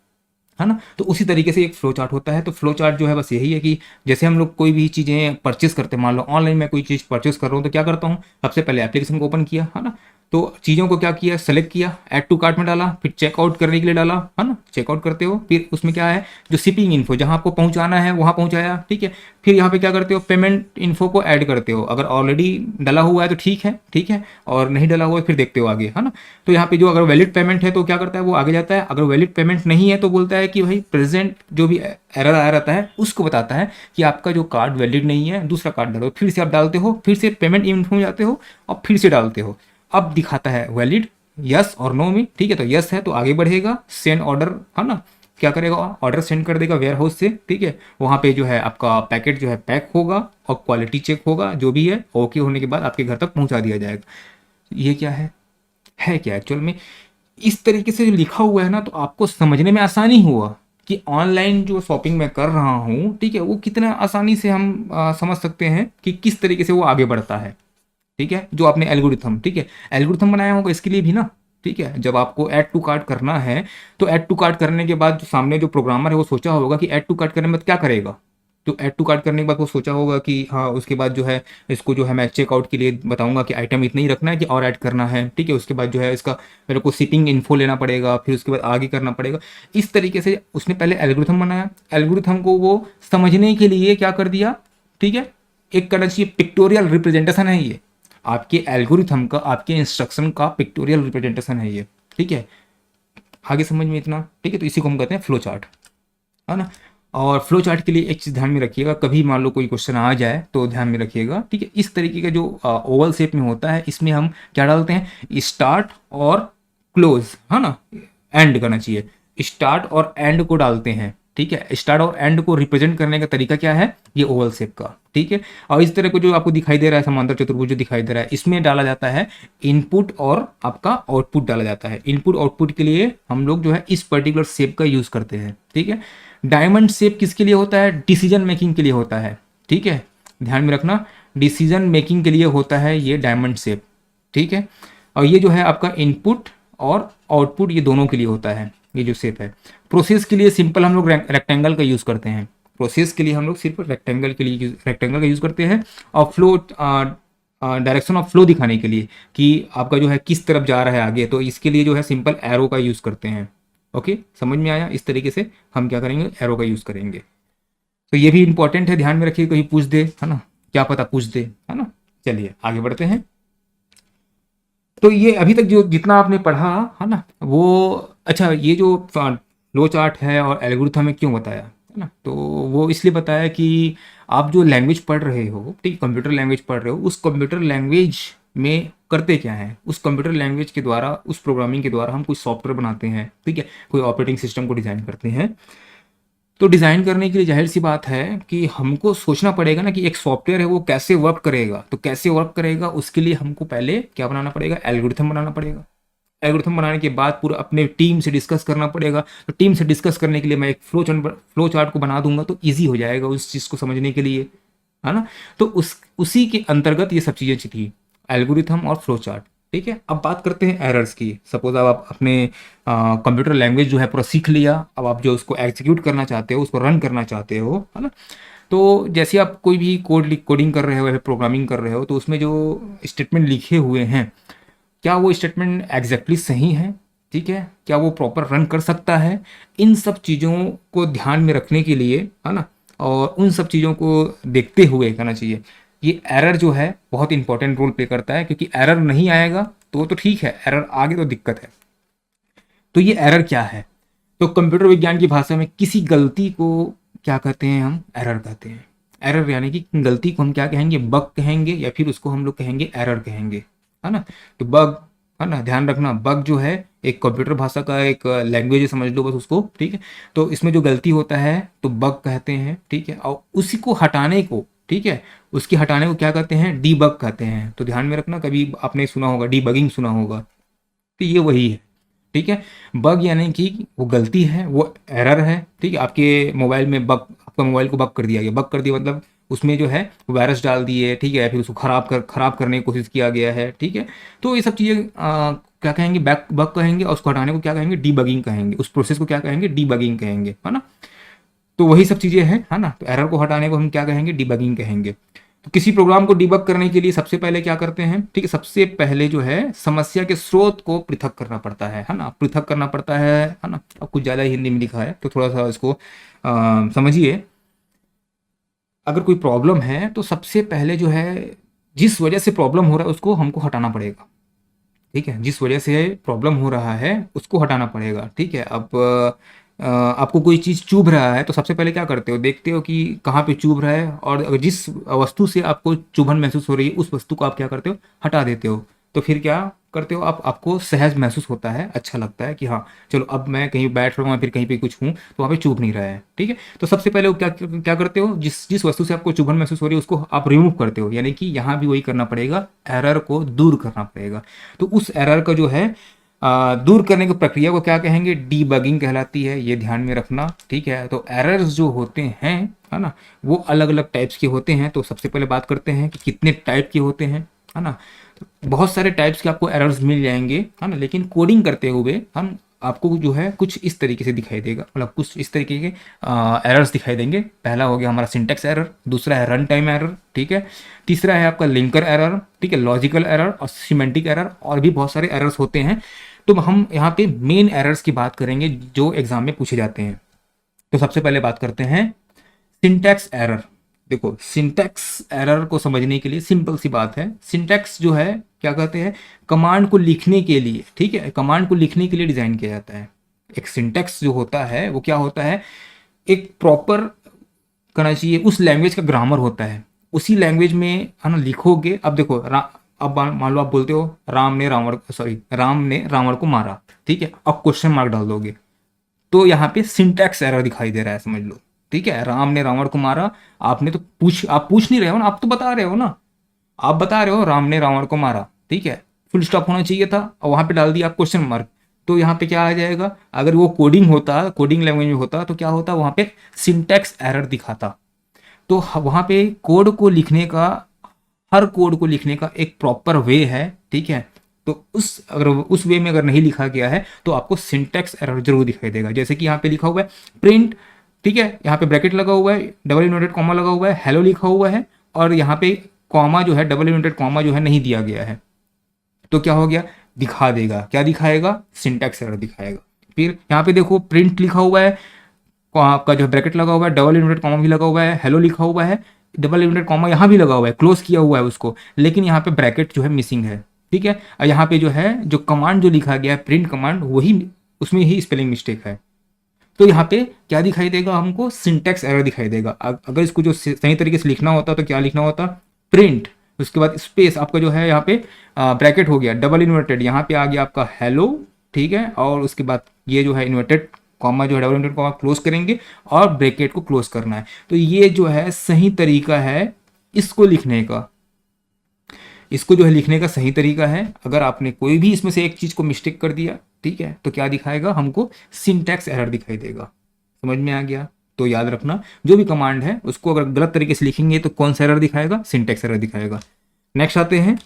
ना। तो उसी तरीके से एक फ्लो चार्ट होता है। तो फ्लो चार्ट जो है बस यही है कि जैसे हम लोग कोई भी चीज़ें परचेस करते हैं, मान लो ऑनलाइन में कोई चीज़ परचेस कर रहा हूँ, तो क्या करता हूँ, सबसे पहले एप्लीकेशन को ओपन किया, है ना, तो चीज़ों को क्या किया, सेलेक्ट किया, ऐड टू कार्ट में डाला, फिर चेकआउट करने के लिए डाला, है ना, चेकआउट करते हो, फिर उसमें क्या है, जो शिपिंग इन्फो जहाँ आपको पहुँचाना है वहाँ पहुँचाया। ठीक है, फिर यहाँ पे क्या करते हो, पेमेंट इन्फो को ऐड करते हो। अगर ऑलरेडी डला हुआ है तो ठीक है, ठीक है, और नहीं डला हुआ है फिर देखते हो आगे, है ना। तो यहाँ पे जो अगर वैलिड पेमेंट है तो क्या करता है, वो आगे जाता है। अगर वैलिड पेमेंट नहीं है तो बोलता है कि भाई प्रेजेंट जो भी एरर आया रहता है उसको बताता है कि आपका जो कार्ड वैलिड नहीं है, दूसरा कार्ड डालो। फिर से आप डालते हो, फिर से पेमेंट इन्फो में जाते हो और फिर से डालते हो। अब दिखाता है वैलिड, यस और नो में। ठीक है, तो यस है तो आगे बढ़ेगा, सेंड ऑर्डर, है ना, क्या करेगा, ऑर्डर सेंड कर देगा वेयर हाउस से। ठीक है, वहाँ पे जो है आपका पैकेट जो है पैक होगा और क्वालिटी चेक होगा, जो भी है ओके होने के बाद आपके घर तक पहुँचा दिया जाएगा। ये क्या है क्या एक्चुअल में इस तरीके से जो लिखा हुआ है ना, तो आपको समझने में आसानी हुआ कि ऑनलाइन जो शॉपिंग मैं कर रहा हूँ, ठीक है, वो कितना आसानी से हम समझ सकते हैं कि किस तरीके से वो आगे बढ़ता है। ठीक है, जो आपने एल्गोरिथम, ठीक है, एल्गोरिथम बनाया होगा इसके लिए भी ना। ठीक है, जब आपको ऐड टू कार्ट करना है तो ऐड टू कार्ट करने के बाद जो सामने जो प्रोग्रामर है वो सोचा होगा कि ऐड टू कार्ट करने में क्या करेगा। तो ऐड टू कार्ट करने के बाद वो सोचा होगा कि हाँ उसके बाद जो है इसको जो है मैं चेकआउट के लिए बताऊंगा कि आइटम इतना ही रखना है कि और ऐड करना है। ठीक है, उसके बाद जो है इसका मेरे को शिपिंग इन्फो लेना पड़ेगा, फिर उसके बाद आगे करना पड़ेगा। इस तरीके से उसने पहले एल्गोरिथम बनाया, एल्गोरिथम को वो समझने के लिए क्या कर दिया, ठीक है, एक करना चाहिए पिक्टोरियल रिप्रेजेंटेशन है ये, आपके एल्गोरिथम का, आपके इंस्ट्रक्शन का पिक्टोरियल रिप्रेजेंटेशन है ये। ठीक है, आगे समझ में इतना, ठीक है। तो इसी को हम कहते हैं फ्लो चार्ट, है ना। और फ्लो चार्ट के लिए एक चीज़ ध्यान में रखिएगा, कभी मान लो कोई क्वेश्चन आ जाए तो ध्यान में रखिएगा, ठीक है। इस तरीके का जो ओवल शेप में होता है, इसमें हम क्या डालते हैं, स्टार्ट और क्लोज, है ना, एंड करना चाहिए, स्टार्ट और एंड को डालते हैं, ठीक है। स्टार्ट और एंड को रिप्रेजेंट करने का तरीका क्या है, ये ओवल शेप का, ठीक है। और इस तरह को जो आपको दिखाई दे रहा है समांतर चतुर्भुज जो दिखाई दे रहा है, इसमें डाला जाता है इनपुट और आपका आउटपुट डाला जाता है। इनपुट आउटपुट के लिए हम लोग जो है इस पर्टिकुलर शेप का यूज करते हैं, ठीक है। डायमंड शेप किसके लिए होता है, डिसीजन मेकिंग के लिए होता है, ठीक है, ध्यान में रखना, डिसीजन मेकिंग के लिए होता है ये डायमंड शेप, ठीक है। और ये जो है आपका इनपुट और आउटपुट ये दोनों के लिए होता है, ये जो शेप है। प्रोसेस के लिए सिंपल हम लोग रेक्टेंगल का यूज़ करते हैं, प्रोसेस के लिए हम लोग सिर्फ रेक्टेंगल के लिए रेक्टेंगल का यूज़ करते हैं। और फ्लो डायरेक्शन ऑफ फ्लो दिखाने के लिए कि आपका जो है किस तरफ जा रहा है आगे, तो इसके लिए जो है सिंपल एरो का यूज़ करते हैं। ओके, समझ में आया, इस तरीके से हम क्या करेंगे, एरो का यूज़ करेंगे। तो ये भी इंपॉर्टेंट है, ध्यान में रखिए, कहीं पूछ दे, है ना, क्या पता पूछ दे, है ना। चलिए आगे बढ़ते हैं। तो ये अभी तक जो जितना आपने पढ़ा, है ना, वो अच्छा, ये जो फ्लो चार्ट है और एल्गोरिथम में क्यों बताया, है ना, तो वो इसलिए बताया कि आप जो लैंग्वेज पढ़ रहे हो, ठीक, कंप्यूटर लैंग्वेज पढ़ रहे हो, उस कंप्यूटर लैंग्वेज में करते क्या है, उस कंप्यूटर लैंग्वेज के द्वारा, उस प्रोग्रामिंग के द्वारा हम कोई सॉफ्टवेयर बनाते हैं, ठीक है, कोई ऑपरेटिंग सिस्टम को डिज़ाइन करते हैं। तो डिज़ाइन करने के लिए जाहिर सी बात है कि हमको सोचना पड़ेगा ना कि एक सॉफ्टवेयर है वो कैसे वर्क करेगा। तो कैसे वर्क करेगा उसके लिए हमको पहले क्या बनाना पड़ेगा, एल्गोरिथम बनाना पड़ेगा। एल्गोरिथम बनाने के बाद पूरा अपने टीम से डिस्कस करना पड़ेगा। तो टीम से डिस्कस करने के लिए मैं एक फ्लो चार्ट को बना दूंगा तो ईजी हो जाएगा उस चीज़ को समझने के लिए, है ना। तो उसी के अंतर्गत ये सब चीज़ें थी, एल्गोरिथम और फ्लो चार्ट, ठीक है। अब बात करते हैं एरर्स की। सपोज अब आप अपने कंप्यूटर लैंग्वेज जो है पूरा सीख लिया, अब आप जो उसको एग्जीक्यूट करना चाहते हो, उसको रन करना चाहते हो, है ना। तो जैसे आप कोई भी कोडिंग कर रहे हो या प्रोग्रामिंग कर रहे हो, तो उसमें जो स्टेटमेंट लिखे हुए हैं, क्या वो स्टेटमेंट एग्जैक्टली सही है, ठीक है, क्या वो प्रॉपर रन कर सकता है, इन सब चीज़ों को ध्यान में रखने के लिए, है ना, और उन सब चीज़ों को देखते हुए करना चाहिए। ये एरर जो है बहुत इंपॉर्टेंट रोल प्ले करता है, क्योंकि एरर नहीं आएगा तो ठीक है, एरर आ गए तो दिक्कत है। तो ये एरर क्या है, तो कंप्यूटर विज्ञान की भाषा में किसी गलती को क्या कहते हैं, हम एरर कहते हैं। एरर यानी कि गलती को हम क्या कहेंगे, बग कहेंगे, या फिर उसको हम लोग कहेंगे एरर कहेंगे, है ना। तो बग, है ना, ध्यान रखना, बग जो है एक कंप्यूटर भाषा का एक लैंग्वेज समझ लो बस उसको, ठीक है। तो इसमें जो गलती होता है तो बग कहते हैं, ठीक है। और उसी को हटाने को, ठीक है, उसकी हटाने को क्या कहते हैं, डीबग कहते हैं। तो ध्यान में रखना, कभी आपने सुना होगा डीबगिंग, सुना होगा, तो ये वही है, ठीक है। बग यानी कि वो गलती है, वो एरर है, ठीक है। आपके मोबाइल में बग, आपका मोबाइल को बग कर दिया गया, बग कर दिया मतलब उसमें जो है वायरस डाल दिए, ठीक है, फिर उसको खराब करने की कोशिश किया गया है, ठीक है। तो ये सब चीज़ें क्या कहेंगे, बग कहेंगे, और उसको हटाने को क्या कहेंगे, डीबगिंग कहेंगे, उस प्रोसेस को क्या कहेंगे, डीबगिंग कहेंगे, है ना। तो वही सब चीज़ें हैं, है ना। तो एरर को हटाने को हम क्या कहेंगे, डीबगिंग कहेंगे। तो किसी प्रोग्राम को डिबग करने के लिए सबसे पहले क्या करते हैं, ठीक है, सबसे पहले जो है समस्या के स्रोत को पृथक करना पड़ता है ना, पृथक करना पड़ता है ना। अब कुछ ज़्यादा हिंदी में लिखा है तो थोड़ा सा इसको समझिए। अगर कोई प्रॉब्लम है तो सबसे पहले जो है जिस वजह से प्रॉब्लम हो रहा है उसको हमको हटाना पड़ेगा, ठीक है, जिस वजह से प्रॉब्लम हो रहा है उसको हटाना पड़ेगा, ठीक है। अब आपको कोई चीज़ चुभ रहा है तो सबसे पहले क्या करते हो, देखते हो कि कहाँ पे चुभ रहा है, और अगर जिस वस्तु से आपको चुभन महसूस हो रही है उस वस्तु को आप क्या करते हो, हटा देते हो। तो फिर क्या करते हो आप, आपको सहज महसूस होता है, अच्छा लगता है कि हाँ चलो अब मैं कहीं बैठ रहा हूँ, फिर कहीं पे कुछ हूँ तो वहाँ पे चुभ नहीं रहा है, ठीक है। तो सबसे पहले वो क्या क्या करते हो, जिस जिस वस्तु से आपको चुभन महसूस हो रही है उसको आप रिमूव करते हो, यानी कि यहाँ भी वही करना पड़ेगा, एरर को दूर करना पड़ेगा। तो उस एरर का जो है दूर करने की प्रक्रिया को क्या कहेंगे, डीबगिंग कहलाती है, ये ध्यान में रखना, ठीक है। तो एरर्स जो होते हैं, है ना, वो अलग अलग टाइप्स के होते हैं। तो सबसे पहले बात करते हैं कि कितने टाइप के होते हैं, है ना। तो बहुत सारे टाइप्स के आपको एरर्स मिल जाएंगे, है ना, लेकिन कोडिंग करते हुए हम आपको जो है कुछ इस तरीके से दिखाई देगा, मतलब कुछ इस तरीके के एरर्स दिखाई देंगे। पहला हो गया हमारा सिंटेक्स एरर, दूसरा है रन टाइम एरर, ठीक है, तीसरा है आपका लिंकर एरर, ठीक है, लॉजिकल एरर और सिमेंटिक एरर, और भी बहुत सारे एरर्स होते हैं। तो हम यहाँ पे मेन एरर्स की बात करेंगे जो एग्जाम में पूछे जाते हैं। तो सबसे पहले बात करते हैं सिंटैक्स एरर। देखो सिंटैक्स एरर को समझने के लिए सिंपल सी बात है, सिंटैक्स जो है क्या कहते हैं, कमांड को लिखने के लिए, ठीक है, कमांड को लिखने के लिए डिजाइन किया जाता है, एक सिंटैक्स जो होता है वो क्या होता है, एक प्रॉपर करना चाहिए उस लैंग्वेज का ग्रामर होता है, उसी लैंग्वेज में है ना लिखोगे। अब देखो अब मान लो आप बोलते हो राम ने रावण को मारा, ठीक है, अब क्वेश्चन मार्क डाल दोगे तो यहाँ पे सिंटैक्स एरर दिखाई दे रहा है, समझ लो। ठीक है, राम ने रावण को मारा, आपने तो आप पूछ नहीं रहे हो ना, आप तो बता रहे हो ना, आप बता रहे हो राम ने रावण को मारा, ठीक है, फुल स्टॉप होना चाहिए था और वहां पे डाल दिया आप क्वेश्चन मार्क। तो यहाँ पे क्या आ जाएगा, अगर वो कोडिंग होता, कोडिंग लैंग्वेज में होता तो क्या होता, वहां पे सिंटैक्स एरर दिखाता। तो वहां पे कोड को लिखने का, हर कोड को लिखने का एक प्रॉपर वे है, ठीक है। तो अगर उस वे में अगर नहीं लिखा गया है तो आपको सिंटैक्स एरर जरूर दिखाई देगा। जैसे कि यहाँ पे लिखा हुआ है प्रिंट, ठीक है, यहाँ पे ब्रैकेट लगा हुआ है, डबल इन्वर्टेड कॉमा लगा हुआ है, हेलो लिखा हुआ है, और यहाँ पे कॉमा जो है, डबल इन्वर्टेड कॉमा जो है नहीं दिया गया है, तो क्या हो गया, दिखा देगा, क्या दिखाएगा, सिंटैक्स एरर दिखाएगा। फिर यहाँ पे देखो प्रिंट लिखा हुआ है, आपका जो ब्रैकेट लगा हुआ है, डबल इन्वर्टेड कॉमा भी लगा हुआ है, हेलो लिखा हुआ है, डबल इन्वर्टेड कॉमा यहाँ भी लगा हुआ है, क्लोज किया हुआ है उसको, लेकिन यहाँ पे ब्रैकेट जो है मिसिंग है, ठीक है। और यहाँ पे जो है जो कमांड जो लिखा गया है प्रिंट कमांड, वही उसमें ही स्पेलिंग मिस्टेक है। तो यहाँ पे क्या दिखाई देगा हमको, सिंटैक्स एरर दिखाई देगा। अगर इसको जो सही तरीके से लिखना होता तो क्या लिखना होता, प्रिंट, उसके बाद स्पेस आपका जो है यहाँ पे ब्रैकेट हो गया, डबल इन्वर्टेड, यहाँ पे आ गया आपका हेलो, ठीक है, और उसके बाद ये जो है इन्वर्टेड कॉमा जो है, डबल इन्वर्टेड कॉमा क्लोज करेंगे और ब्रैकेट को क्लोज करना है। तो ये जो है सही तरीका है इसको लिखने का, इसको जो है लिखने का सही तरीका है। अगर आपने कोई भी इसमें से एक चीज को मिस्टेक कर दिया, ठीक है, तो क्या दिखाएगा हमको, सिंटैक्स एरर दिखाई देगा। समझ में आ गया, तो याद रखना जो भी कमांड है उसको अगर गलत तरीके से लिखेंगे तो कौन सा एरर दिखाएगा, सिंटैक्स एरर दिखाएगा। नेक्स्ट आते हैं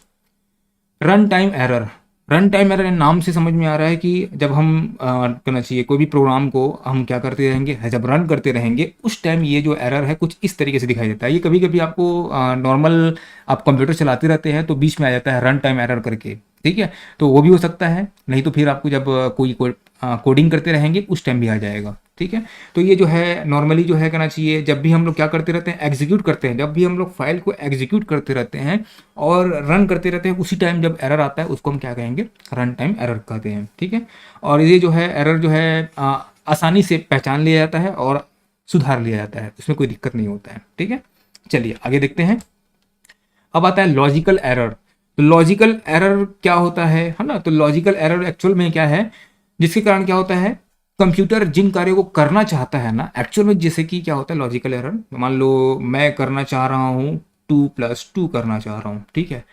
run time error. Run time error नाम से समझ में आ रहा है कि जब हम करना चाहिए कोई भी प्रोग्राम को हम क्या करते रहेंगे, जब रन करते रहेंगे उस टाइम ये जो एरर है कुछ इस तरीके से दिखाई देता है। ये कभी कभी आपको नॉर्मल आप कंप्यूटर चलाते रहते हैं तो बीच में आ जाता है रन टाइम एरर करके, ठीक है, तो वो भी हो सकता है, नहीं तो फिर आपको जब कोई कोडिंग करते रहेंगे उस टाइम भी आ जाएगा, ठीक है। तो ये जो है नॉर्मली जो है कहना चाहिए, जब भी हम लोग क्या करते रहते हैं, एग्जीक्यूट करते हैं, जब भी हम लोग फाइल को एग्जीक्यूट करते रहते हैं और रन करते रहते हैं, उसी टाइम जब एरर आता है उसको हम क्या कहेंगे, रन टाइम एरर कहते हैं, ठीक है। और ये जो है एरर जो है आसानी से पहचान लिया जाता है और सुधार लिया जाता है, उसमें कोई दिक्कत नहीं होता है, ठीक है। चलिए आगे देखते हैं। अब आता है लॉजिकल एरर। तो लॉजिकल एरर क्या होता है ना, तो लॉजिकल एरर एक्चुअल में क्या है, जिसके कारण क्या होता है, कंप्यूटर जिन कार्यों को करना चाहता है ना एक्चुअल में, जैसे कि क्या होता है लॉजिकल एरर, मान लो मैं करना चाह रहा हूँ 2+2 करना चाह रहा हूँ, ठीक है,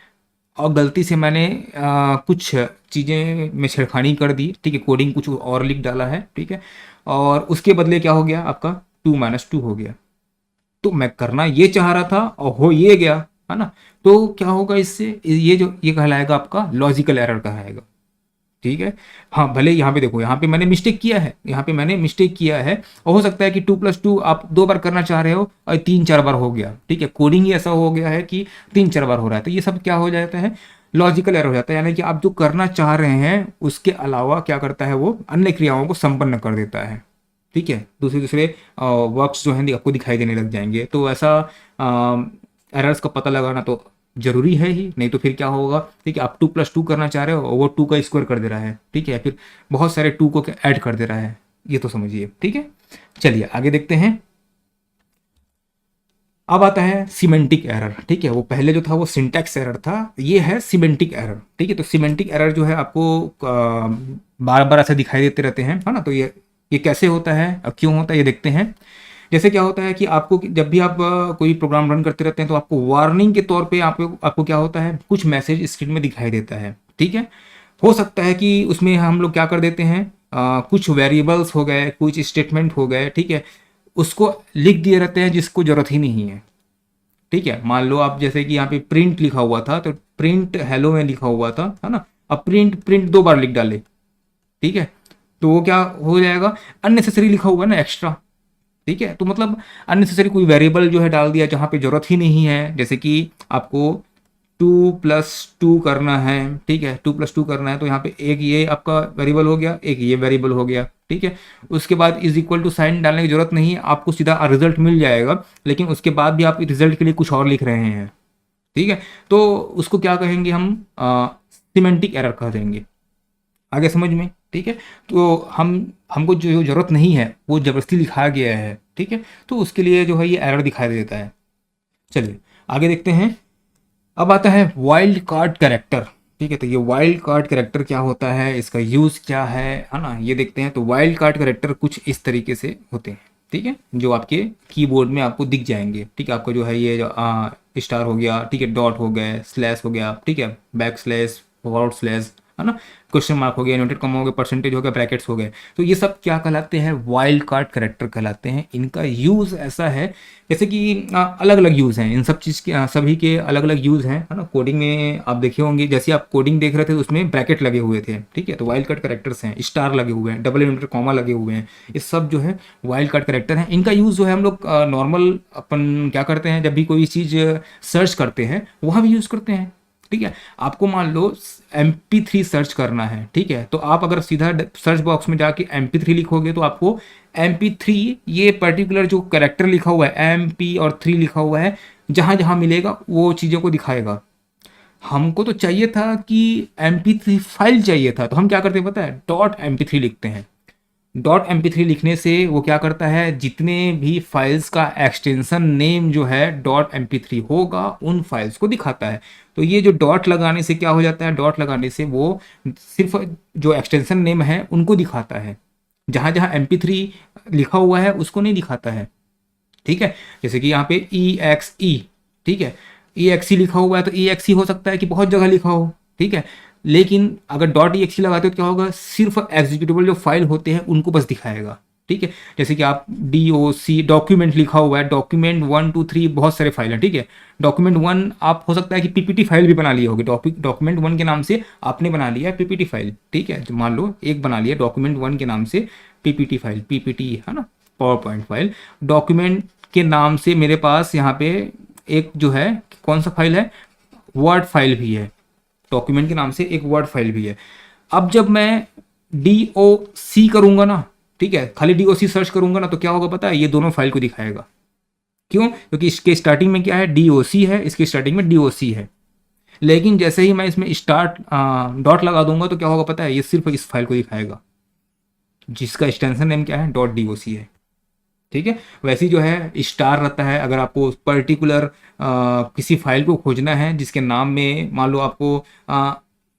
और गलती से मैंने कुछ चीज़ें में छेड़खानी कर दी, ठीक है, कोडिंग कुछ और लिख डाला है, ठीक है, और उसके बदले क्या हो गया, आपका 2-2 हो गया। तो मैं करना ये चाह रहा था और हो ये गया, है ना, तो क्या होगा इससे, ये कहलाएगा आपका लॉजिकल एरर कहलाएगा, ठीक है। हाँ, भले यहाँ पे देखो, यहाँ पे मैंने मिस्टेक किया है, यहाँ पे मैंने मिस्टेक किया है, और हो सकता है कि 2+2 आप 2 बार करना चाह रहे हो और 3-4 बार हो गया, ठीक है, कोडिंग ही ऐसा हो गया है कि 3-4 बार हो रहा है, तो ये सब क्या हो जाता है, लॉजिकल एरर हो जाता है। यानी कि आप जो करना चाह रहे हैं उसके अलावा क्या करता है, वो अन्य क्रियाओं को संपन्न कर देता है, ठीक है, दूसरे दूसरे वर्क्स जो हैं आपको दिखाई देने लग जाएंगे। तो ऐसा एरर्स का पता लगाना तो जरूरी है ही, नहीं तो फिर क्या होगा, ठीक है, आप 2+2 करना चाह रहे हो और वो 2 का स्क्वायर कर दे रहा है, ठीक है, फिर बहुत सारे 2 को ऐड कर दे रहा है, ये तो समझिए, ठीक है। चलिए आगे देखते हैं। अब आता है सिमेंटिक एरर, ठीक है, वो पहले जो था वो सिंटैक्स एरर था, ये है सिमेंटिक एरर, ठीक है। तो सिमेंटिक एरर जो है आपको बार बार ऐसे दिखाई देते रहते हैं, है ना, तो ये कैसे होता है और क्यों होता है ये देखते हैं। जैसे क्या होता है कि आपको जब भी आप कोई प्रोग्राम रन करते रहते हैं तो आपको वार्निंग के तौर पे आपको क्या होता है, कुछ मैसेज स्क्रीन में दिखाई देता है, ठीक है। हो सकता है कि उसमें हम लोग क्या कर देते हैं, कुछ वेरिएबल्स हो गए, कुछ स्टेटमेंट हो गए, ठीक है, उसको लिख दिए रहते हैं जिसको जरूरत ही नहीं है, ठीक है। मान लो आप जैसे कि यहाँ पे प्रिंट लिखा हुआ था तो प्रिंट हेलो में लिखा हुआ था, है ना, अब प्रिंट प्रिंट 2 बार लिख डाले, ठीक है, तो वो क्या हो जाएगा, अननेसेसरी लिखा हुआ है ना, एक्स्ट्रा, ठीक है। तो मतलब अननेसेसरी कोई वेरिएबल जो है डाल दिया जहाँ पे जरूरत ही नहीं है, जैसे कि आपको 2+2 करना है, ठीक है, 2+2 करना है, तो यहाँ पे एक ये आपका वेरिएबल हो गया, एक ये वेरिएबल हो गया, ठीक है। उसके बाद इज इक्वल टू साइन डालने की जरूरत नहीं है, आपको सीधा रिजल्ट मिल जाएगा, लेकिन उसके बाद भी आप रिजल्ट के लिए कुछ और लिख रहे हैं, ठीक है, तो उसको क्या कहेंगे हम, सिमेंटिक एरर कह देंगे। आगे समझ में ठीक है। तो हमको जो ज़रूरत नहीं है वो ज़बरदस्ती लिखाया गया है, ठीक है, तो उसके लिए जो है ये एरर दिखाई देता है। चलिए आगे देखते हैं। अब आता है वाइल्ड कार्ड कैरेक्टर, ठीक है। तो ये वाइल्ड कार्ड कैरेक्टर क्या होता है, इसका यूज़ क्या है ना, ये देखते हैं। तो वाइल्ड कार्ड कैरेक्टर कुछ इस तरीके से होते हैं, ठीक है, जो आपके कीबोर्ड में आपको दिख जाएंगे, ठीक है। आपको जो है ये जो स्टार हो गया, ठीक है, डॉट हो गए, स्लैश हो गया, ठीक है, बैक स्लैश, फॉरवर्ड स्लैश, है ना, क्वेश्चन मार्क हो गया, इन्वर्टेड कॉमा हो गया, परसेंटेज हो गया, ब्रैकेट्स हो गए। तो ये सब क्या कहलाते हैं, वाइल्ड कार्ड कैरेक्टर कहलाते हैं। इनका यूज़ ऐसा है जैसे कि अलग अलग यूज़ हैं इन सब चीज़ के, सभी के अलग अलग यूज़ हैं, है ना। कोडिंग में आप देखे होंगे, जैसे आप कोडिंग देख रहे थे तो उसमें ब्रैकेट लगे हुए थे, ठीक है, तो वाइल्ड कार्ड कैरेक्टर्स हैं, स्टार लगे हुए हैं, डबल इन्वर्टेड कॉमा लगे हुए हैं, ये सब जो है वाइल्ड कार्ड कैरेक्टर हैं। इनका यूज़ जो है हम लोग नॉर्मल अपन क्या करते हैं, जब भी कोई चीज़ सर्च करते हैं वहाँ भी यूज़ करते हैं, ठीक है। आपको मान लो MP3 सर्च करना है, ठीक है, तो आप अगर सीधा सर्च बॉक्स में जाके MP3 लिखोगे तो आपको MP3 ये पर्टिकुलर जो कैरेक्टर लिखा हुआ है MP और 3 लिखा हुआ है, जहाँ जहाँ मिलेगा वो चीज़ों को दिखाएगा। हमको तो चाहिए था कि MP3 फाइल चाहिए था, तो हम क्या करते हैं पता है, .mp3 लिखते हैं। .mp3 लिखने से वो क्या करता है, जितने भी फाइल्स का एक्सटेंशन नेम जो है .mp3 होगा उन फाइल्स को दिखाता है। तो ये जो डॉट लगाने से क्या हो जाता है, डॉट लगाने से वो सिर्फ जो एक्सटेंशन नेम है उनको दिखाता है, जहाँ जहाँ MP3 लिखा हुआ है उसको नहीं दिखाता है, ठीक है। जैसे कि यहाँ पे EXE, ठीक है, EXE लिखा हुआ है तो EXE हो सकता है कि बहुत जगह लिखा हो, ठीक है, लेकिन अगर .exe लगाते हो तो क्या होगा, सिर्फ एग्जीक्यूटेबल जो फाइल होते हैं उनको बस दिखाएगा, ठीक है। जैसे कि आप DOC डॉक्यूमेंट लिखा हुआ है, डॉक्यूमेंट 1 2 3 बहुत सारे फाइल हैं, ठीक है। डॉक्यूमेंट 1 आप हो सकता है कि PPT फाइल भी बना लिए होगे, डॉक्यूमेंट 1 के नाम से आपने बना लिया है PPT फाइल, ठीक है, तो मान लो एक बना लिया डॉक्यूमेंट 1 के नाम से PPT फाइल, PPT है ना, पावर पॉइंट फाइल। डॉक्यूमेंट के नाम से मेरे पास यहाँ पे एक जो है कौन सा फाइल है, वर्ड फाइल भी है, डॉक्यूमेंट के नाम से एक वर्ड फाइल भी है। अब जब मैं DOC करूंगा ना, ठीक है, खाली DOC सर्च करूंगा ना, तो क्या होगा पता है, ये दोनों फाइल को दिखाएगा। क्यों, क्योंकि इसके स्टार्टिंग में क्या है, DOC है, इसके स्टार्टिंग में DOC है। लेकिन जैसे ही मैं इसमें स्टार्ट डॉट लगा दूंगा तो क्या होगा पता है, ये सिर्फ इस फाइल को दिखाएगा जिसका एक्सटेंशन नेम क्या है, .doc है, ठीक है। वैसे ही जो है स्टार रहता है, अगर आपको पर्टिकुलर किसी फाइल को खोजना है जिसके नाम में मान लो आपको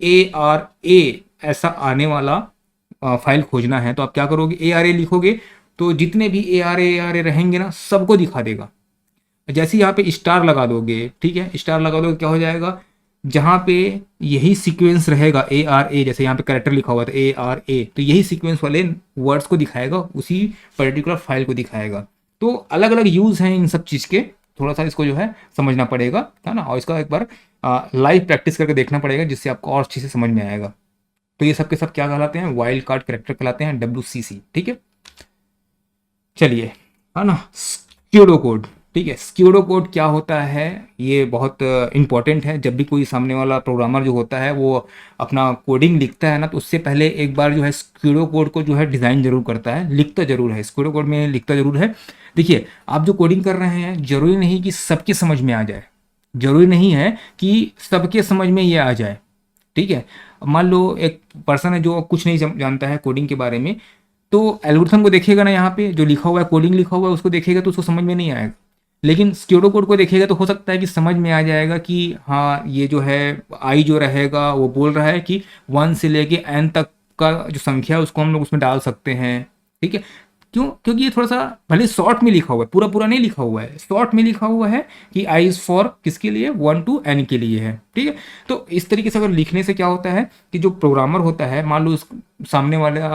ARA ऐसा आने वाला फाइल खोजना है, तो आप क्या करोगे, ARA लिखोगे तो जितने भी ARA रहेंगे ना सबको दिखा देगा। जैसे ही यहाँ पे स्टार लगा दोगे, ठीक है, स्टार लगा दोगे क्या हो जाएगा, जहाँ पे यही सीक्वेंस रहेगा ARA, जैसे यहाँ पे कैरेक्टर लिखा हुआ था ARA, तो यही सीक्वेंस वाले वर्ड्स को दिखाएगा, उसी पर्टिकुलर फाइल को दिखाएगा। तो अलग अलग यूज़ हैं इन सब चीज़ के, थोड़ा सा इसको जो है समझना पड़ेगा, है ना, और इसका एक बार लाइव प्रैक्टिस करके देखना पड़ेगा, जिससे आपको और अच्छे से समझ में आएगा। तो ये सब के सब क्या कहलाते हैं, वाइल्ड कार्ड कैरेक्टर कहलाते हैं, WCC, ठीक है। चलिए, है ना, स्यूडो कोड, ठीक है। स्यूडो कोड क्या होता है, ये बहुत इंपॉर्टेंट है। जब भी कोई सामने वाला प्रोग्रामर जो होता है वो अपना कोडिंग लिखता है ना, तो उससे पहले एक बार जो है स्यूडो कोड को जो है डिज़ाइन जरूर करता है, लिखता जरूर है, स्यूडो कोड में लिखता जरूर है। देखिए, आप जो कोडिंग कर रहे हैं जरूरी नहीं कि सबके समझ में आ जाए, जरूरी नहीं है कि सबके समझ में ये आ जाए, ठीक है। मान लो एक पर्सन है जो कुछ नहीं जानता है कोडिंग के बारे में, तो एल्गोरिथम को देखेगा ना, यहाँ पे जो लिखा हुआ है, कोडिंग लिखा हुआ है, उसको देखेगा तो उसको समझ में नहीं आएगा। लेकिन स्यूडो कोड को देखेगा तो हो सकता है कि समझ में आ जाएगा कि हाँ, ये जो है आई जो रहेगा वो बोल रहा है कि 1 से लेके N तक का जो संख्या है उसको हम लोग उसमें डाल सकते हैं, ठीक है। क्यों, क्योंकि ये थोड़ा सा भले शॉर्ट में लिखा हुआ है, पूरा पूरा नहीं लिखा हुआ है, शॉर्ट में लिखा हुआ है कि I इज़ फॉर किसके लिए, 1 to N के लिए है, ठीक है। तो इस तरीके से अगर लिखने से क्या होता है कि जो प्रोग्रामर होता है, मान लो उस सामने वाला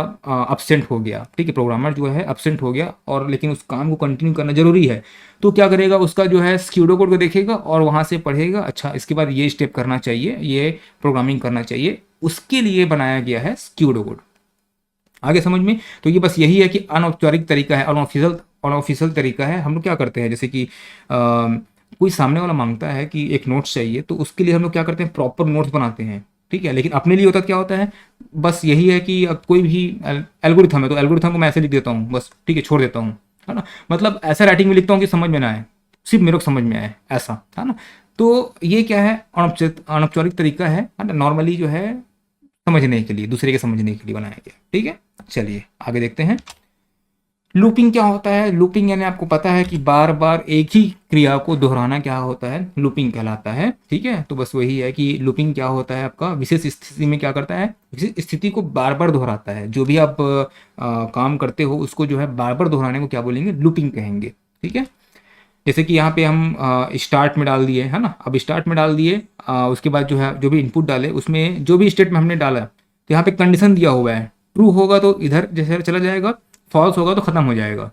अपसेंट हो गया, ठीक है, प्रोग्रामर जो है अपसेंट हो गया, और लेकिन उस काम को कंटिन्यू करना जरूरी है, तो क्या करेगा, उसका जो है स्यूडो कोड को देखेगा और वहाँ से पढ़ेगा, अच्छा इसके बाद ये स्टेप करना चाहिए, ये प्रोग्रामिंग करना चाहिए, उसके लिए बनाया गया है स्यूडो कोड। आगे समझ में, तो ये बस यही है कि अनौपचारिक तरीका है, अनऑफिशियल तरीका है। हम लोग क्या करते हैं, जैसे कि कोई सामने वाला मांगता है कि एक नोट्स चाहिए, तो उसके लिए हम लोग क्या करते हैं, प्रॉपर नोट्स बनाते हैं, ठीक है। लेकिन अपने लिए होता क्या होता है, बस यही है कि अब कोई भी एल्गोरिथम है तो एल्गोरिथम को मैं ऐसे लिख देता हूँ, बस, ठीक है, छोड़ देता हूँ, है ना, मतलब ऐसा राइटिंग में लिखता हूँ कि समझ में ना आए, सिर्फ मेरे को समझ में आए, ऐसा, है ना। तो ये क्या है, अनौपचारिक तरीका है ना। नॉर्मली जो है समझने के लिए, दूसरे के समझने के लिए बनाया गया। ठीक है, चलिए आगे देखते हैं। लूपिंग क्या होता है? लूपिंग यानी आपको पता है कि बार बार एक ही क्रिया को दोहराना क्या होता है, लूपिंग कहलाता है। ठीक है, तो बस वही है कि लूपिंग क्या होता है, आपका विशेष स्थिति में क्या करता है, विशेष स्थिति को बार बार दोहराता है। जो भी आप काम करते हो उसको जो है बार बार दोहराने को क्या बोलेंगे, लूपिंग कहेंगे। ठीक है, जैसे कि यहाँ पे हम स्टार्ट में डाल दिए है ना, अब स्टार्ट में डाल दिए, उसके बाद जो है जो भी इनपुट डाले उसमें जो भी स्टेट में हमने डाला, तो यहाँ पे कंडीशन दिया हुआ है, ट्रू होगा तो इधर जैसे चला जाएगा, फॉल्स होगा तो खत्म हो जाएगा।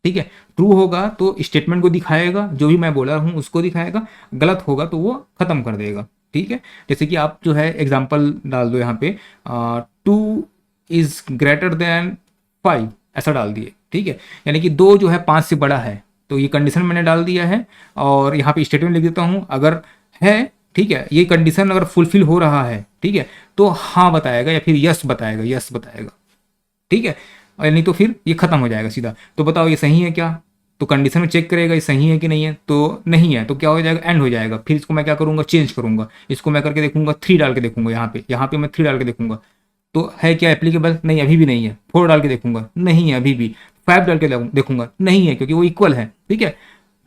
ठीक है, ट्रू होगा तो स्टेटमेंट को दिखाएगा, जो भी मैं बोला हूँ उसको दिखाएगा, गलत होगा तो वो खत्म कर देगा। ठीक है, जैसे कि आप जो है एग्जाम्पल डाल दो यहाँ पे, 2 इज ग्रेटर देन 5 ऐसा डाल दिए। ठीक है, यानी कि 2 जो है 5 से बड़ा है, तो ये कंडीशन मैंने डाल दिया है। और यहाँ पे स्टेटमेंट लिख देता हूँ, अगर है, ठीक है, ये कंडीशन अगर फुलफिल हो रहा है, ठीक है, तो हाँ बताएगा या फिर यस बताएगा, यस बताएगा। ठीक है, और नहीं तो फिर ये खत्म हो जाएगा सीधा। तो बताओ ये सही है क्या, तो कंडीशन में चेक करेगा ये सही है कि नहीं है, तो नहीं है तो क्या हो जाएगा, एंड हो जाएगा। फिर इसको मैं क्या करूँगा, चेंज करूँगा, इसको मैं करके देखूंगा 3 डाल के देखूंगा, यहाँ पे मैं 3 डाल के देखूंगा, तो है क्या एप्लीकेबल, नहीं अभी भी नहीं है। 4 डाल के देखूंगा, नहीं है अभी भी। 5 डाल के देखूंगा, नहीं है क्योंकि वो इक्वल है। ठीक है,